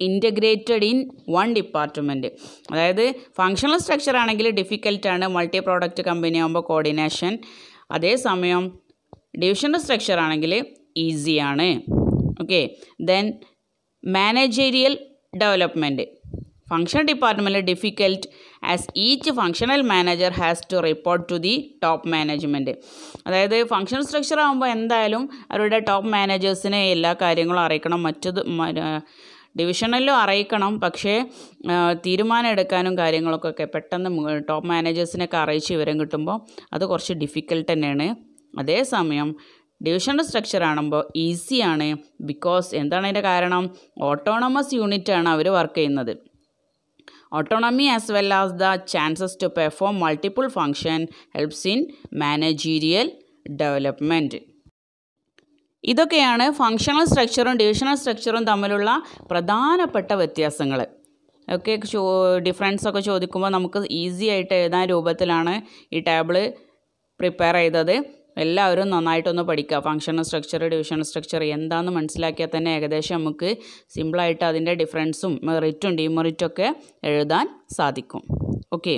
integrated in one department. അതായത് ഫങ്ഷണൽ സ്ട്രക്ചർ ആണെങ്കിൽ ഡിഫിക്കൽട്ടാണ്, മൾട്ടി പ്രോഡക്റ്റ് കമ്പനി ആകുമ്പോൾ കോർഡിനേഷൻ, അതേസമയം ഡിവിഷണൽ സ്ട്രക്ചർ ആണെങ്കിൽ ഈസിയാണ്. Okay, then managerial development, functional ഡിപ്പാർട്ട്മെൻറ്റിൽ difficult as each functional manager has to report to the top management. അതായത് functional structure ആകുമ്പോൾ എന്തായാലും അവരുടെ ടോപ്പ് മാനേജേഴ്സിനെ എല്ലാ കാര്യങ്ങളും അറിയിക്കണം, മറ്റത് ഡിവിഷണലിലും അറിയിക്കണം. പക്ഷേ തീരുമാനം എടുക്കാനും കാര്യങ്ങൾക്കൊക്കെ പെട്ടെന്ന് ടോപ്പ് മാനേജേഴ്സിനൊക്കെ അറിയിച്ച് വിവരം കിട്ടുമ്പോൾ അത് കുറച്ച് ഡിഫിക്കൽട്ട് തന്നെയാണ്. അതേസമയം ഡിവിഷണൽ സ്ട്രക്ചർ ആകുമ്പോൾ ഈസിയാണ്, ബിക്കോസ് എന്താണ് അതിൻ്റെ കാരണം, ഓട്ടോണമസ് യൂണിറ്റാണ് അവർ വർക്ക് ചെയ്യുന്നത്. Autonomy as well as the chances to perform multiple function helps in managerial development. ഇതൊക്കെയാണ് ഫങ്ഷണൽ സ്ട്രക്ചറും ഡിവിഷണൽ സ്ട്രക്ചറും തമ്മിലുള്ള പ്രധാനപ്പെട്ട വ്യത്യാസങ്ങൾ. ഒക്കെ ഡിഫറൻസ് ഒക്കെ ചോദിക്കുമ്പോൾ നമുക്ക് ഈസി ആയിട്ട് എഴുതാൻ രൂപത്തിലാണ് ഈ ടേബിള് പ്രിപ്പയർ ചെയ്തത്. എല്ലാവരും നന്നായിട്ടൊന്ന് പഠിക്കുക. ഫങ്ഷണൽ സ്ട്രക്ചർ, ഡിവിഷണൽ സ്ട്രക്ചർ എന്താണെന്ന് മനസ്സിലാക്കിയാൽ തന്നെ ഏകദേശം നമുക്ക് സിമ്പിളായിട്ട് അതിൻ്റെ ഡിഫറൻസും മെറിറ്റും ഡിമെറിറ്റും ഒക്കെ എഴുതാൻ സാധിക്കും. ഓക്കെ,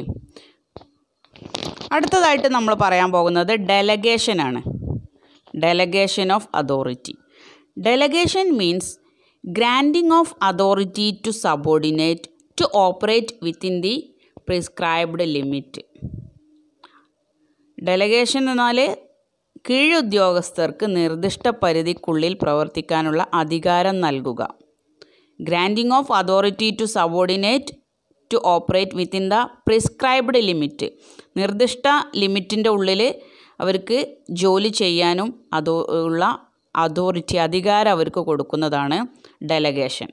അടുത്തതായിട്ട് നമ്മൾ പറയാൻ പോകുന്നത് ഡെലഗേഷനാണ്. Delegation of authority. Delegation means granting of authority to subordinate to operate within the prescribed limit. Delegation എന്നാൽ കീഴുദ്യോഗസ്ഥർക്ക് നിർദ്ദിഷ്ട പരിധിക്കുള്ളിൽ പ്രവർത്തിക്കാനുള്ള അധികാരം നൽകുക. Granting of authority to subordinate to operate within the prescribed limit, നിർദ്ദിഷ്ട ലിമിറ്റിൻ്റെ ഉള്ളിൽ അവർക്ക് ജോലി ചെയ്യാനും ഉള്ള അതോറിറ്റി, അധികാരം അവർക്ക് കൊടുക്കുന്നതാണ് delegation.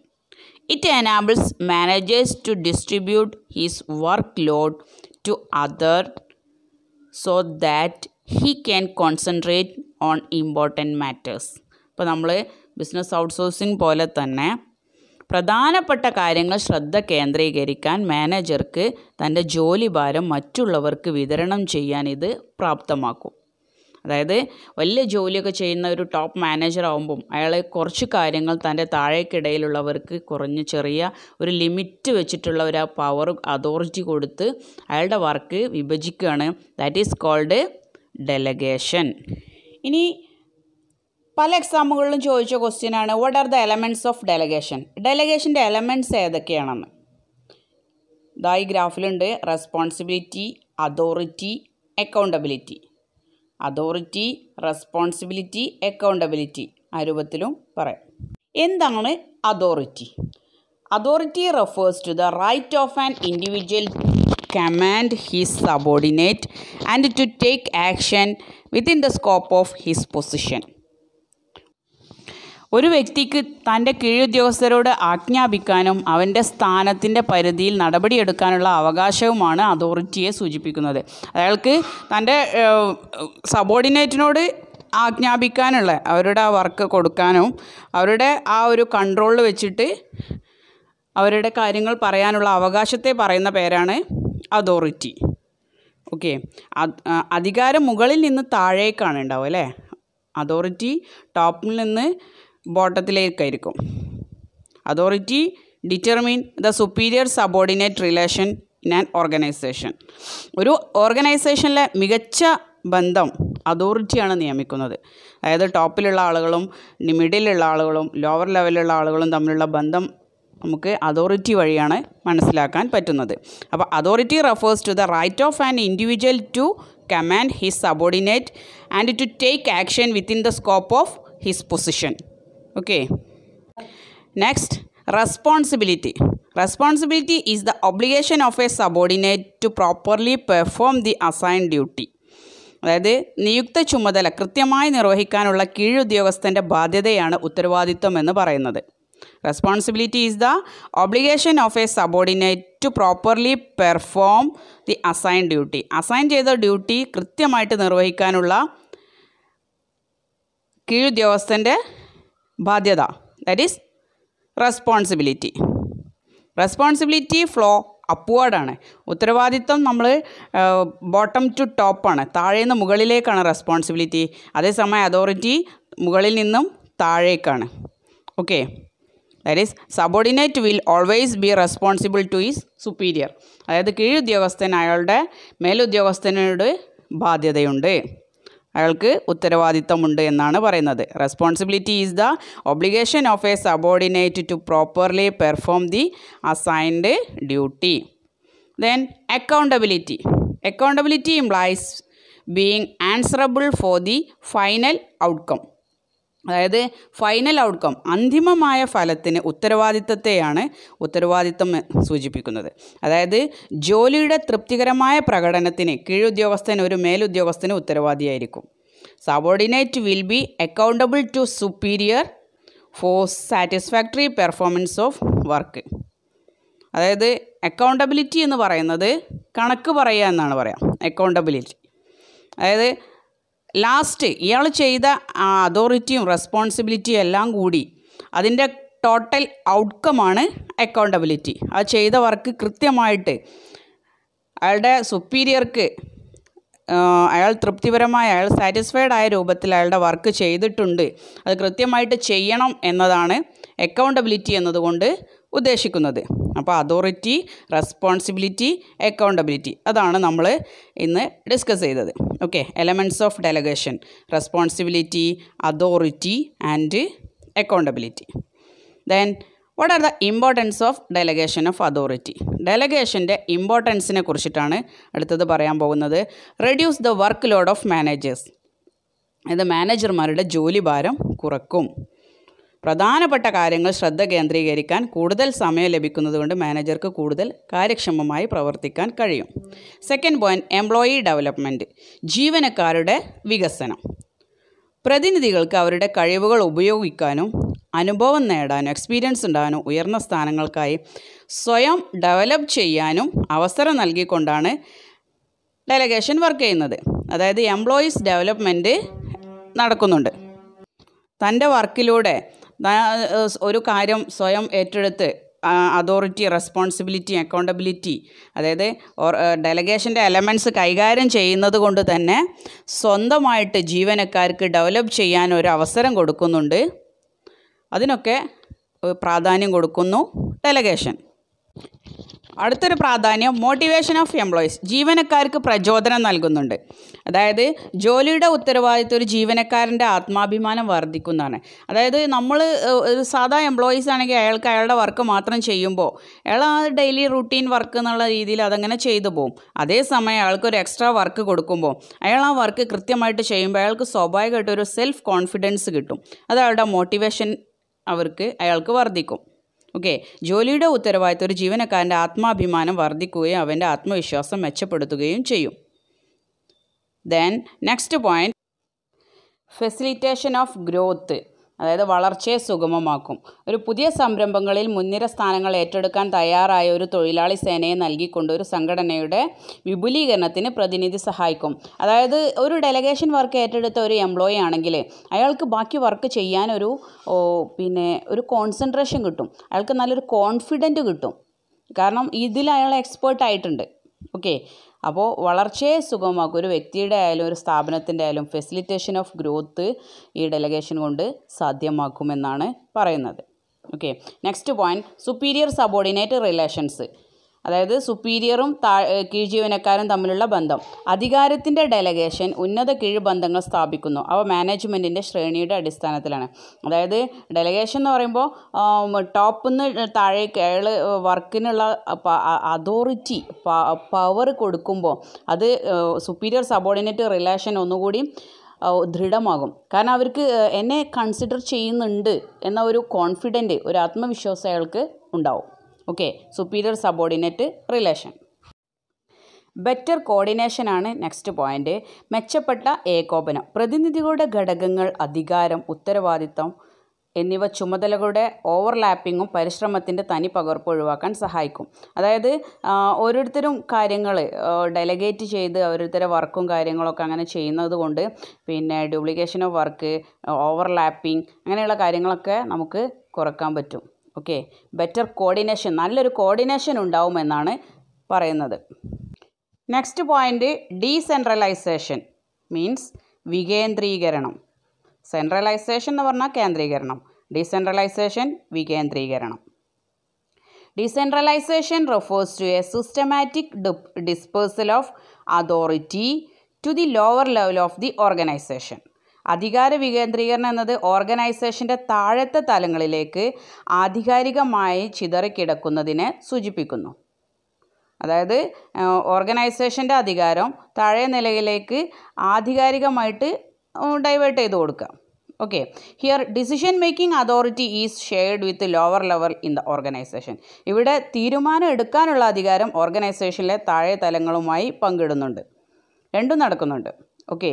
It enables managers to distribute his work load to other so that he can concentrate on important matters. ഇപ്പോൾ നമ്മൾ ബിസിനസ് ഔട്ട്സോഴ്സിംഗ് പോലെ തന്നെ പ്രധാനപ്പെട്ട കാര്യങ്ങൾ ശ്രദ്ധ കേന്ദ്രീകരിക്കാൻ മാനേജർക്ക് തൻ്റെ ജോലി ഭാരം മറ്റുള്ളവർക്ക് വിതരണം ചെയ്യാൻ ഇത് പ്രാപ്തമാക്കും. അതായത് വലിയ ജോലിയൊക്കെ ചെയ്യുന്ന ഒരു ടോപ്പ് മാനേജർ ആകുമ്പം അയാൾ കുറച്ച് കാര്യങ്ങൾ തൻ്റെ താഴേക്കിടയിലുള്ളവർക്ക് ചെറിയ ഒരു ലിമിറ്റ് വെച്ചിട്ടുള്ള ഒരു പവർ അതോറിറ്റി കൊടുത്ത് അയാളുടെ വർക്ക് വിഭജിക്കുകയാണ്. That is called delegation. ഇനി പല എക്സാമുകളിലും ചോദിച്ച ക്വസ്റ്റ്യനാണ് what are the elements of delegation. ഡെലഗേഷൻ്റെ എലമെൻറ്റ്സ് ഏതൊക്കെയാണെന്ന് ഈ ഗ്രാഫിലുണ്ട്. Responsibility, authority, accountability. Authority, responsibility, accountability ആ രൂപത്തിലും പറയാം. എന്താണ് authority? Authority refers to the right of an individual command his subordinate and to take action within the scope of his position. ഒരു വ്യക്തിക്ക് തൻ്റെ കീഴുദ്യോഗസ്ഥരോട് ആജ്ഞാപിക്കാനും അവൻ്റെ സ്ഥാനത്തിൻ്റെ പരിധിയിൽ നടപടിയെടുക്കാനുള്ള അവകാശവുമാണ് അതോറിറ്റിയെ സൂചിപ്പിക്കുന്നത്. അയാൾക്ക് തൻ്റെ സബോർഡിനേറ്റിനോട് ആജ്ഞാപിക്കാനുള്ള അവരുടെ ആ വർക്ക് കൊടുക്കാനും അവരുടെ ആ ഒരു കൺട്രോളിൽ വെച്ചിട്ട് അവരുടെ കാര്യങ്ങൾ പറയാനുള്ള അവകാശത്തെ പറയുന്ന പേരാണ് അതോറിറ്റി. ഓക്കെ, അധികാരം മുകളിൽ നിന്ന് താഴേക്കാണ് ഉണ്ടാവുക അല്ലേ. അതോറിറ്റി ടോപ്പിൽ നിന്ന് ബോട്ടത്തിലേക്കായിരിക്കും. Authority determine the superior subordinate relation in an organisation. ഒരു ഓർഗനൈസേഷനിലെ മികച്ച ബന്ധം അതോറിറ്റിയാണ് നിയമിക്കുന്നത്. അതായത് ടോപ്പിലുള്ള ആളുകളും മിഡിലുള്ള ആളുകളും ലോവർ ലെവലിലുള്ള ആളുകളും തമ്മിലുള്ള ബന്ധം നമുക്ക് അതോറിറ്റി വഴിയാണ് മനസ്സിലാക്കാൻ പറ്റുന്നത്. അപ്പോൾ authority refers to the right of an individual to command his subordinate and to take action within the scope of his position. Okay, next responsibility. Responsibility is the obligation of a subordinate to properly perform the assign duty. അതായത് നിയുക്ത ചുമതല കൃത്യമായി നിർവഹിക്കാനുള്ള കീഴുദ്യോഗസ്ഥൻ്റെ ബാധ്യതയാണ് ഉത്തരവാദിത്വം എന്ന് പറയുന്നത്. Responsibility is the obligation of a subordinate to properly perform the assigned duty. Assign ചെയ്ത duty കൃത്യമായിട്ട് നിർവഹിക്കാനുള്ള കീഴുദ്യോഗസ്ഥൻ്റെ ബാധ്യത, that is responsibility. Responsibility flow അപ്വേർഡാണ്. ഉത്തരവാദിത്വം നമ്മൾ ബോട്ടം ടു ടോപ്പാണ്, താഴേന്ന് മുകളിലേക്കാണ് റെസ്പോൺസിബിലിറ്റി. അതേസമയം അതോറിറ്റി മുകളിൽ നിന്നും താഴേക്കാണ്. Okay, that is subordinate will always be responsible to his superior. അതായത് കീഴുദ്യോഗസ്ഥൻ അയാളുടെ മേലുദ്യോഗസ്ഥനോട് ബാധ്യതയുണ്ട്, അയാൾക്ക് ഉത്തരവാദിത്തമുണ്ട് എന്നാണ് പറയുന്നത്. Responsibility is the obligation of a subordinate to properly perform the assigned duty. Then accountability. Accountability implies being answerable for the final outcome. അതായത് ഫൈനൽ ഔട്ട്കം, അന്തിമമായ ഫലത്തിന് ഉത്തരവാദിത്തത്തെയാണ് ഉത്തരവാദിത്തം സൂചിപ്പിക്കുന്നത്. അതായത് ജോലിയുടെ തൃപ്തികരമായ പ്രകടനത്തിന് കീഴുദ്യോഗസ്ഥൻ ഒരു മേലുദ്യോഗസ്ഥന് ഉത്തരവാദിയായിരിക്കും. Subordinate will be accountable to superior four satisfactory performance of work. അതായത് അക്കൗണ്ടബിലിറ്റി എന്ന് പറയുന്നത് കണക്ക് പറയുക എന്നാണ് പറയാം. അക്കൗണ്ടബിലിറ്റി അതായത് ലാസ്റ്റ് ഇയാൾ ചെയ്ത അതോറിറ്റിയും റെസ്പോൺസിബിലിറ്റിയും എല്ലാം കൂടി അതിൻ്റെ ടോട്ടൽ ഔട്ട്കമാണ് അക്കൗണ്ടബിലിറ്റി. ആ ചെയ്ത വർക്ക് കൃത്യമായിട്ട് അയാളുടെ സുപ്പീരിയർക്ക് അയാൾ തൃപ്തിപരമായ, അയാൾ സാറ്റിസ്ഫൈഡ് ആയ രൂപത്തിൽ അയാളുടെ വർക്ക് ചെയ്തിട്ടുണ്ട്, അത് കൃത്യമായിട്ട് ചെയ്യണം എന്നതാണ് അക്കൗണ്ടബിലിറ്റി എന്നതുകൊണ്ട് ഉദ്ദേശിക്കുന്നത്. അപ്പോൾ അതോറിറ്റി, റെസ്പോൺസിബിലിറ്റി, അക്കൗണ്ടബിലിറ്റി അതാണ് നമ്മൾ ഇന്ന് ഡിസ്കസ് ചെയ്തത്. Okay, elements of delegation, responsibility, authority and accountability. Then what are the importance of delegation of authority. ഡെലഗേഷൻ്റെ ഇമ്പോർട്ടൻസിനെ കുറിച്ചിട്ടാണ് അടുത്തത് പറയാൻ പോകുന്നത്. Reduce the work load of managers. ഇത് മാനേജർമാരുടെ ജോലി ഭാരം കുറക്കും. പ്രധാനപ്പെട്ട കാര്യങ്ങൾ ശ്രദ്ധ കേന്ദ്രീകരിക്കാൻ കൂടുതൽ സമയം ലഭിക്കുന്നതുകൊണ്ട് മാനേജർക്ക് കൂടുതൽ കാര്യക്ഷമമായി പ്രവർത്തിക്കാൻ കഴിയും. സെക്കൻഡ് പോയിൻറ്റ്, എംപ്ലോയി ഡെവലപ്മെൻറ്റ്, ജീവനക്കാരുടെ വികസനം. പ്രതിനിധികൾക്ക് അവരുടെ കഴിവുകൾ ഉപയോഗിക്കാനും അനുഭവം നേടാനും എക്സ്പീരിയൻസ് ഉണ്ടാകാനും ഉയർന്ന സ്ഥാനങ്ങൾക്കായി സ്വയം ഡെവലപ്പ് ചെയ്യാനും അവസരം നൽകിക്കൊണ്ടാണ് ഡെലഗേഷൻ വർക്ക് ചെയ്യുന്നത്. അതായത് എംപ്ലോയീസ് ഡെവലപ്മെൻറ്റ് നടക്കുന്നുണ്ട്. തൻ്റെ വർക്കിലൂടെ ഒരു കാര്യം സ്വയം ഏറ്റെടുത്ത് അതോറിറ്റി, റെസ്പോൺസിബിലിറ്റി, അക്കൗണ്ടബിലിറ്റി, അതായത് ഡെലഗേഷൻ്റെ എലമെൻറ്റ്സ് കൈകാര്യം ചെയ്യുന്നത് കൊണ്ട് തന്നെ സ്വന്തമായിട്ട് ജീവനക്കാർക്ക് ഡെവലപ്പ് ചെയ്യാൻ ഒരു അവസരം കൊടുക്കുന്നുണ്ട്. അതിനൊക്കെ പ്രാധാന്യം കൊടുക്കുന്നു ഡെലഗേഷൻ. അടുത്തൊരു പ്രാധാന്യം മോട്ടിവേഷൻ ഓഫ് എംപ്ലോയീസ്, ജീവനക്കാർക്ക് പ്രചോദനം നൽകുന്നുണ്ട്. അതായത് ജോലിയുടെ ഉത്തരവാദിത്വം ഒരു ജീവനക്കാരൻ്റെ ആത്മാഭിമാനം വർദ്ധിക്കുന്നതാണ്. അതായത് നമ്മൾ ഒരു സാധാ എംപ്ലോയീസ് ആണെങ്കിൽ അയാൾക്ക് അയാളുടെ വർക്ക് മാത്രം ചെയ്യുമ്പോൾ അയാൾ ആ ഡെയിലി റൂട്ടീൻ വർക്ക് എന്നുള്ള രീതിയിൽ അതങ്ങനെ ചെയ്തു പോകും. അതേസമയം അയാൾക്കൊരു എക്സ്ട്രാ വർക്ക് കൊടുക്കുമ്പോൾ അയാൾ ആ വർക്ക് കൃത്യമായിട്ട് ചെയ്യുമ്പോൾ അയാൾക്ക് സ്വാഭാവികമായിട്ട് ഒരു സെൽഫ് കോൺഫിഡൻസ് കിട്ടും. അത് അയാളുടെ മോട്ടിവേഷൻ അയാൾക്ക് വർദ്ധിക്കും. ഓക്കെ, ജോലിയുടെ ഉത്തരവാദിത്വം ഒരു ജീവനക്കാരൻ്റെ ആത്മാഭിമാനം വർദ്ധിക്കുകയും അവൻ്റെ ആത്മവിശ്വാസം മെച്ചപ്പെടുത്തുകയും ചെയ്യും. Then next point, facilitation of growth, അതായത് വളർച്ചയെ സുഗമമാക്കും. ഒരു പുതിയ സംരംഭങ്ങളിൽ മുൻനിര സ്ഥാനങ്ങൾ ഏറ്റെടുക്കാൻ തയ്യാറായ ഒരു തൊഴിലാളി സേനയെ നൽകിക്കൊണ്ട് ഒരു സംഘടനയുടെ വിപുലീകരണത്തിന് പ്രതിനിധി സഹായിക്കും. അതായത് ഒരു ഡെലഗേഷൻ വർക്ക് ഏറ്റെടുത്ത ഒരു എംപ്ലോയി ആണെങ്കിൽ അയാൾക്ക് ബാക്കി വർക്ക് ചെയ്യാൻ ഒരു കോൺസെൻട്രേഷൻ കിട്ടും, അയാൾക്ക് നല്ലൊരു കോൺഫിഡൻറ്റ് കിട്ടും. കാരണം ഇതിൽ അയാൾ എക്സ്പേർട്ട് ആയിട്ടുണ്ട്. ഓക്കെ, അപ്പോൾ വളർച്ചയെ സുഗമമാക്കും. ഒരു വ്യക്തിയുടെ ആയാലും ഒരു സ്ഥാപനത്തിൻ്റെ ആയാലും ഫെസിലിറ്റേഷൻ ഓഫ് ഗ്രോത്ത് ഈ ഡെലഗേഷൻ കൊണ്ട് സാധ്യമാക്കുമെന്നാണ് പറയുന്നത്. Okay, next point, superior subordinate relations, അതായത് സുപ്പീരിയറും കീഴ് ജീവനക്കാരും തമ്മിലുള്ള ബന്ധം. അധികാരത്തിൻ്റെ ഡെലഗേഷൻ ഉന്നത കീഴ് ബന്ധങ്ങൾ സ്ഥാപിക്കുന്നു. അവ മാനേജ്മെൻറ്റിൻ്റെ ശ്രേണിയുടെ അടിസ്ഥാനത്തിലാണ്. അതായത് ഡെലഗേഷൻ എന്ന് പറയുമ്പോൾ ടോപ്പിൽ നിന്ന് താഴേക്ക് അയാൾ വർക്കിനുള്ള അതോറിറ്റി പവർ കൊടുക്കുമ്പോൾ അത് സുപ്പീരിയർ സബോർഡിനേറ്റ് റിലേഷൻ ഒന്നുകൂടി ദൃഢമാകും. കാരണം അവർക്ക് എന്നെ കൺസിഡർ ചെയ്യുന്നുണ്ട് എന്ന ഒരു കോൺഫിഡൻറ്റ്, ഒരു ആത്മവിശ്വാസം അയാൾക്ക് ഉണ്ടാവും. Okay, superior subordinate relation. Better കോർഡിനേഷനാണ് നെക്സ്റ്റ് പോയിൻ്റ്. മെച്ചപ്പെട്ട ഏകോപനം, പ്രതിനിധികളുടെ ഘടകങ്ങൾ, അധികാരം, ഉത്തരവാദിത്തം എന്നിവ ചുമതലകളുടെ ഓവർലാപ്പിങ്ങും പരിശ്രമത്തിൻ്റെ തനി പകർപ്പ് ഒഴിവാക്കാൻ സഹായിക്കും. അതായത് ഓരോരുത്തരും കാര്യങ്ങൾ ഡെലഗേറ്റ് ചെയ്ത് ഓരോരുത്തരെ വർക്കും കാര്യങ്ങളൊക്കെ അങ്ങനെ ചെയ്യുന്നത് കൊണ്ട് ഡ്യൂപ്ലിക്കേഷൻ ഓഫ് വർക്ക്, ഓവർലാപ്പിംഗ് അങ്ങനെയുള്ള കാര്യങ്ങളൊക്കെ നമുക്ക് കുറക്കാൻ പറ്റും. ഓക്കെ, ബെറ്റർ കോർഡിനേഷൻ, നല്ലൊരു കോർഡിനേഷൻ ഉണ്ടാവുമെന്നാണ് പറയുന്നത്. നെക്സ്റ്റ് പോയിൻ്റ്, ഡീസെൻട്രലൈസേഷൻ മീൻസ് വികേന്ദ്രീകരണം. സെൻട്രലൈസേഷൻ എന്ന് പറഞ്ഞാൽ കേന്ദ്രീകരണം, ഡീസെൻട്രലൈസേഷൻ വികേന്ദ്രീകരണം. Decentralization refers to a systematic dispersal of authority to the lower level of the organization. അധികാര വികേന്ദ്രീകരണം എന്നത് ഓർഗനൈസേഷൻ്റെ താഴത്തെ തലങ്ങളിലേക്ക് ആധികാരികമായി ചിതറിക്കിടക്കുന്നതിനെ സൂചിപ്പിക്കുന്നു. അതായത് ഓർഗനൈസേഷൻ്റെ അധികാരം താഴെ നിലയിലേക്ക് ആധികാരികമായിട്ട് ഡൈവേർട്ട് ചെയ്ത് കൊടുക്കുക. Okay, here decision making authority is shared with lower level in the organisation. ഇവിടെ തീരുമാനം എടുക്കാനുള്ള അധികാരം ഓർഗനൈസേഷനിലെ താഴെ തലങ്ങളുമായി പങ്കിടുന്നുണ്ട്, രണ്ടും നടക്കുന്നുണ്ട്. ഓക്കെ,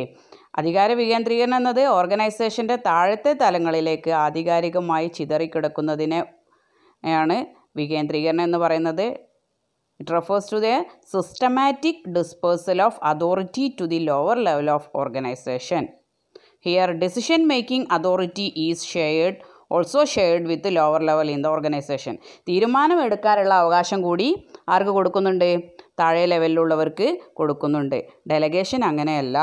അധികാര വികേന്ദ്രീകരണം എന്നത് ഓർഗനൈസേഷൻ്റെ താഴത്തെ തലങ്ങളിലേക്ക് ആധികാരികമായി ചിതറിക്കിടക്കുന്നതിനെ ആണ് വികേന്ദ്രീകരണം എന്ന് പറയുന്നത്. It refers to the systematic dispersal of authority to the lower level of organisation. Here decision making authority is also shared with the lower level in the organization. തീരുമാനം എടുക്കാനുള്ള അവകാശം കൂടി ആർക്ക് കൊടുക്കുന്നുണ്ട്? താഴെ ലെവലിലുള്ളവർക്ക് കൊടുക്കുന്നുണ്ട്. ഡെലഗേഷൻ അങ്ങനെയല്ല.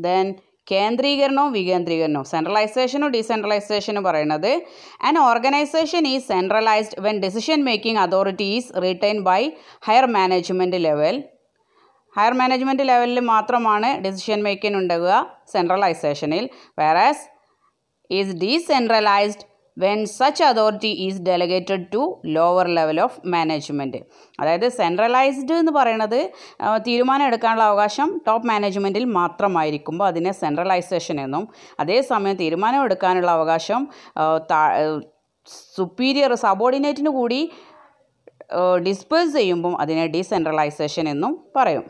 ദെൻ കേന്ദ്രീകരണവും വികേന്ദ്രീകരണവും, സെൻട്രലൈസേഷനും ഡീസെൻട്രലൈസേഷനും പറയുന്നത് an organization is centralized when decision making authority is retained by higher management level. Higher management ലെവലിൽ മാത്രമാണ് ഡിസിഷൻ മേക്കിംഗ് ഉണ്ടാകുക സെൻട്രലൈസേഷനിൽ. whereas is decentralized when such authority is delegated to lower level of management. അതായത് centralised എന്ന് പറയുന്നത് തീരുമാനം എടുക്കാനുള്ള അവകാശം top മാനേജ്മെൻറ്റിൽ മാത്രമായിരിക്കുമ്പോൾ അതിനെ സെൻട്രലൈസേഷൻ എന്നും, അതേസമയം തീരുമാനം എടുക്കാനുള്ള അവകാശം സുപ്പീരിയർ സബോർഡിനേറ്റിന് കൂടി ഡിസ്പേഴ്സ് ചെയ്യുമ്പം അതിനെ ഡീസെൻട്രലൈസേഷൻ എന്നും പറയും.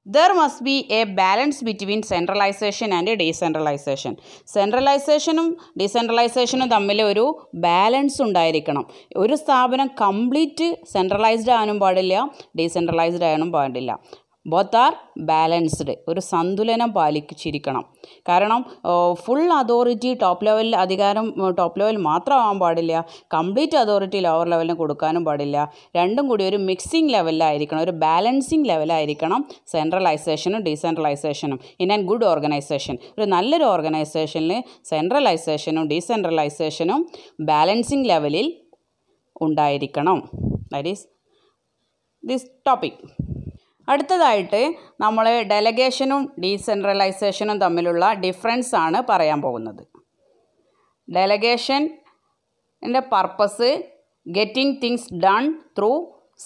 There must be a balance between centralization and decentralization. സെൻട്രലൈസേഷനും ഡീസെൻട്രലൈസേഷനും തമ്മിൽ ഒരു ബാലൻസ് ഉണ്ടായിരിക്കണം. ഒരു സ്ഥാപനം കംപ്ലീറ്റ് സെൻട്രലൈസ്ഡ് ആകാനും പാടില്ല, ഡീസെൻട്രലൈസ്ഡ് ആകാനും പാടില്ല. ബോത്ത് ആർ ബാലൻസ്ഡ്, ഒരു സന്തുലനം പാലിച്ചിരിക്കണം. കാരണം ഫുൾ അതോറിറ്റി ടോപ്പ് ലെവലിൽ അധികാരം ടോപ്പ് ലെവൽ മാത്രമാകാൻ പാടില്ല, കംപ്ലീറ്റ് അതോറിറ്റി ലോവർ ലെവലിന് കൊടുക്കാനും പാടില്ല. രണ്ടും കൂടി ഒരു മിക്സിംഗ് ലെവലിലായിരിക്കണം, ഒരു ബാലൻസിങ് ലെവലായിരിക്കണം സെൻട്രലൈസേഷനും ഡീസെൻട്രലൈസേഷനും ഇൻ ആൻ ഗുഡ് ഓർഗനൈസേഷൻ. ഒരു നല്ലൊരു ഓർഗനൈസേഷനിൽ സെൻട്രലൈസേഷനും ഡീസെൻട്രലൈസേഷനും ബാലൻസിങ് ലെവലിൽ ഉണ്ടായിരിക്കണം. That is this topic. അടുത്തതായിട്ട് നമ്മൾ ഡെലഗേഷനും ഡീസെൻട്രലൈസേഷനും തമ്മിലുള്ള ഡിഫറൻസ് ആണ് പറയാൻ പോകുന്നത്. ഡെലഗേഷൻ്റെ purpose getting things done through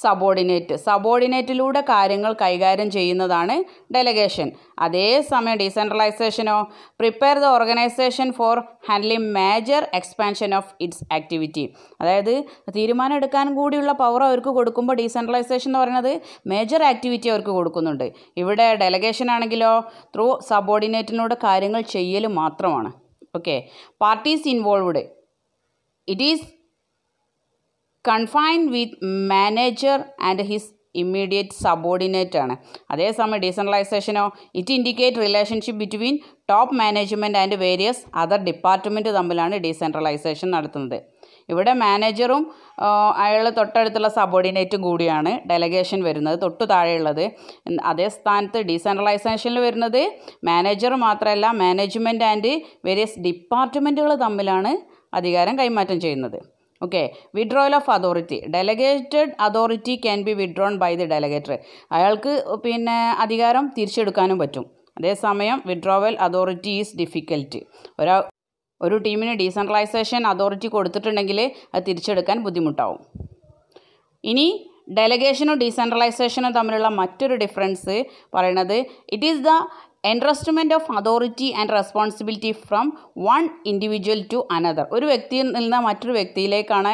സബോർഡിനേറ്റിലൂടെ കാര്യങ്ങൾ കൈകാര്യം ചെയ്യുന്നതാണ് ഡെലഗേഷൻ. അതേസമയം ഡീസെൻട്രലൈസേഷനോ prepare the organisation for handling major expansion of its activity. അതായത് തീരുമാനം എടുക്കാനും കൂടിയുള്ള പവർ അവർക്ക് കൊടുക്കുമ്പോൾ ഡീസെൻട്രലൈസേഷൻ എന്ന് പറയുന്നത് മേജർ ആക്ടിവിറ്റി അവർക്ക് കൊടുക്കുന്നുണ്ട്. ഇവിടെ ഡെലഗേഷൻ ആണെങ്കിലോ ത്രൂ സബോർഡിനേറ്റിനോട് കാര്യങ്ങൾ ചെയ്യൽ മാത്രമാണ്. Okay, parties involved it is confined with manager and his immediate subordinate ആണ്. അതേസമയം ഡീസെൻട്രലൈസേഷനോ it indicate relationship between top management and various other department തമ്മിലാണ് ഡീസെൻട്രലൈസേഷൻ നടത്തുന്നത്. ഇവിടെ മാനേജറും അയാൾ തൊട്ടടുത്തുള്ള സബോർഡിനേറ്റും കൂടിയാണ് ഡെലഗേഷൻ വരുന്നത്, തൊട്ടു താഴെയുള്ളത്. അതേ സ്ഥാനത്ത് ഡീസെൻട്രലൈസേഷനിൽ വരുന്നത് മാനേജർ മാത്രമല്ല, മാനേജ്മെൻറ്റ് ആൻഡ് വേരിയസ് ഡിപ്പാർട്ട്മെൻറ്റുകൾ തമ്മിലാണ് അധികാരം കൈമാറ്റം ചെയ്യുന്നത്. Okay, withdrawal of authority. Delegated authority can be withdrawn by the delegator. അയാൾക്ക് അധികാരം തിരിച്ചെടുക്കാനും പറ്റും. അതേസമയം വിഡ്രോവൽ അതോറിറ്റി ഈസ് ഡിഫിക്കൽട്ട്. ഒരു ടീമിന് ഡീസെൻട്രലൈസേഷൻ അതോറിറ്റി കൊടുത്തിട്ടുണ്ടെങ്കിൽ അത് തിരിച്ചെടുക്കാൻ ബുദ്ധിമുട്ടാവും. ഇനി ഡെലഗേഷനും ഡീസെൻട്രലൈസേഷനും തമ്മിലുള്ള മറ്റൊരു ഡിഫറൻസ് പറയുന്നത് it is the entrustment of authority and responsibility from one individual to another. ഒരു വ്യക്തിയിൽ നിന്ന് മറ്റൊരു വ്യക്തിയിലേക്കാണ്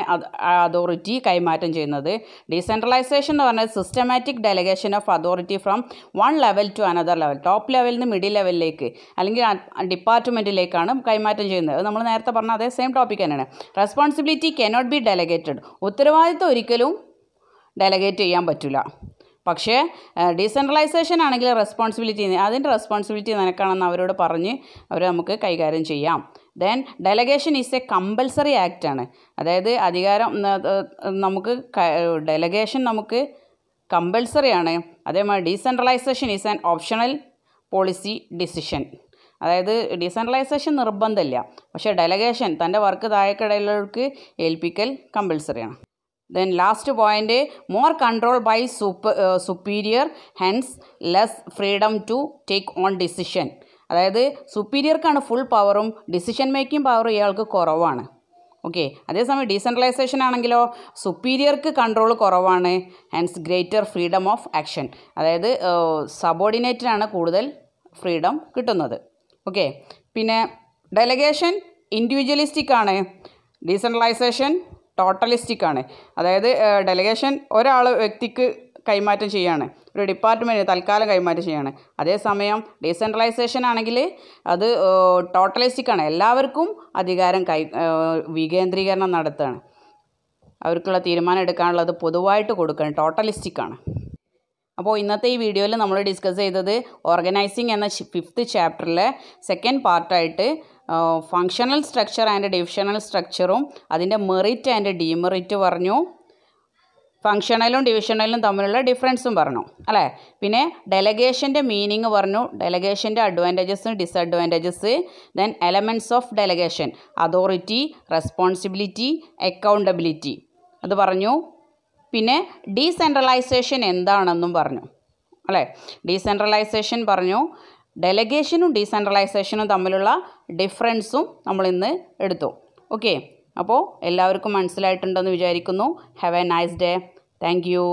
അതോറിറ്റി കൈമാറ്റം ചെയ്യുന്നത്. ഡീസെൻട്രലൈസേഷൻ എന്ന് പറഞ്ഞാൽ systematic delegation of authority from one level two another level. Top ലെവലിൽ നിന്ന് മിഡിൽ ലെവലിലേക്ക് അല്ലെങ്കിൽ ഡിപ്പാർട്ട്മെൻറ്റിലേക്കാണ് കൈമാറ്റം ചെയ്യുന്നത്. അത് നമ്മൾ നേരത്തെ പറഞ്ഞ അതേ സെയിം ടോപ്പിക് തന്നെയാണ്. Responsibility cannot be delegated. ഉത്തരവാദിത്വം ഒരിക്കലും ഡെലഗേറ്റ് ചെയ്യാൻ പറ്റില്ല. പക്ഷേ ഡീസെൻട്രലൈസേഷൻ ആണെങ്കിൽ അതിൻ്റെ റെസ്പോൺസിബിലിറ്റി നിനക്കാണെന്ന് അവരോട് പറഞ്ഞ് നമുക്ക് കൈകാര്യം ചെയ്യാം. Then delegation is A compulsory act ആണ്. അതായത് അധികാരം ഡെലഗേഷൻ നമുക്ക് കമ്പൽസറി ആണ്. അതേമാതിരി decentralisation is an optional policy decision. അതായത് ഡീസെൻട്രലൈസേഷൻ നിർബന്ധമില്ല, പക്ഷേ ഡെലഗേഷൻ തൻ്റെ work താഴെക്കിടയിലുള്ളവർക്ക് ഏൽപ്പിക്കൽ കമ്പൽസറിയാണ്. Then last point, more control by superior, hence less freedom to take on decision. അതായത് സുപ്പീരിയർക്കാണ് ഫുൾ പവറും ഡിസിഷൻ മേക്കിംഗ് പവറും ഇയാൾക്ക് കുറവാണ്. ഓക്കെ, അതേസമയം ഡീസെൻട്രലൈസേഷൻ ആണെങ്കിലോ സുപ്പീരിയർക്ക് കൺട്രോൾ കുറവാണ്, hence greater freedom of action. അതായത് സബോർഡിനേറ്റിനാണ് കൂടുതൽ ഫ്രീഡം കിട്ടുന്നത്. ഓക്കെ, പിന്നെ ഡെലഗേഷൻ ഇൻഡിവിജ്വലിസ്റ്റിക് ആണ്, ഡീസെൻട്രലൈസേഷൻ ടോട്ടലിസ്റ്റിക് ആണ്. അതായത് ഡെലഗേഷൻ വ്യക്തിക്ക് കൈമാറ്റം ചെയ്യാണ്, ഒരു ഡിപ്പാർട്ട്മെൻറ്റ് തൽക്കാലം കൈമാറ്റം ചെയ്യാണ്. അതേസമയം ഡീസെൻട്രലൈസേഷൻ ആണെങ്കിൽ അത് ടോട്ടലിസ്റ്റിക് ആണ്, എല്ലാവർക്കും അധികാരം വികേന്ദ്രീകരണം നടത്തുകയാണ്, അവർക്കുള്ള തീരുമാനം എടുക്കാനുള്ളത് പൊതുവായിട്ട് കൊടുക്കുകയാണ്, ടോട്ടലിസ്റ്റിക് ആണ്. അപ്പോൾ ഇന്നത്തെ ഈ വീഡിയോയിൽ നമ്മൾ ഡിസ്കസ് ചെയ്തത് ഓർഗനൈസിങ് എന്ന 5th ചാപ്റ്ററിലെ സെക്കൻഡ് പാർട്ടായിട്ട് ഫങ്ഷണൽ സ്ട്രക്ചർ ആൻഡ് ഡിവിഷണൽ സ്ട്രക്ചറും അതിൻ്റെ മെറിറ്റ് ആൻഡ് ഡീമെറിറ്റ് പറഞ്ഞു, ഫങ്ഷണലും ഡിവിഷണലും തമ്മിലുള്ള ഡിഫറൻസും പറഞ്ഞു അല്ലേ. പിന്നെ ഡെലഗേഷൻ്റെ മീനിങ് പറഞ്ഞു, ഡെലഗേഷൻ്റെ advantages disadvantages, then elements of delegation, authority, responsibility, accountability അത് പറഞ്ഞു. പിന്നെ ഡീസെൻട്രലൈസേഷൻ എന്താണെന്നും പറഞ്ഞു അല്ലേ. ഡീസെൻട്രലൈസേഷൻ പറഞ്ഞു, ഡെലഗേഷനും ഡീസെൻട്രലൈസേഷനും തമ്മിലുള്ള ഡിഫറൻസും നമ്മളിന്ന് എടുത്തു. ഓക്കെ, അപ്പോൾ എല്ലാവർക്കും മനസ്സിലായിട്ടുണ്ടെന്ന് വിചാരിക്കുന്നു. Have A nice day. Thank you.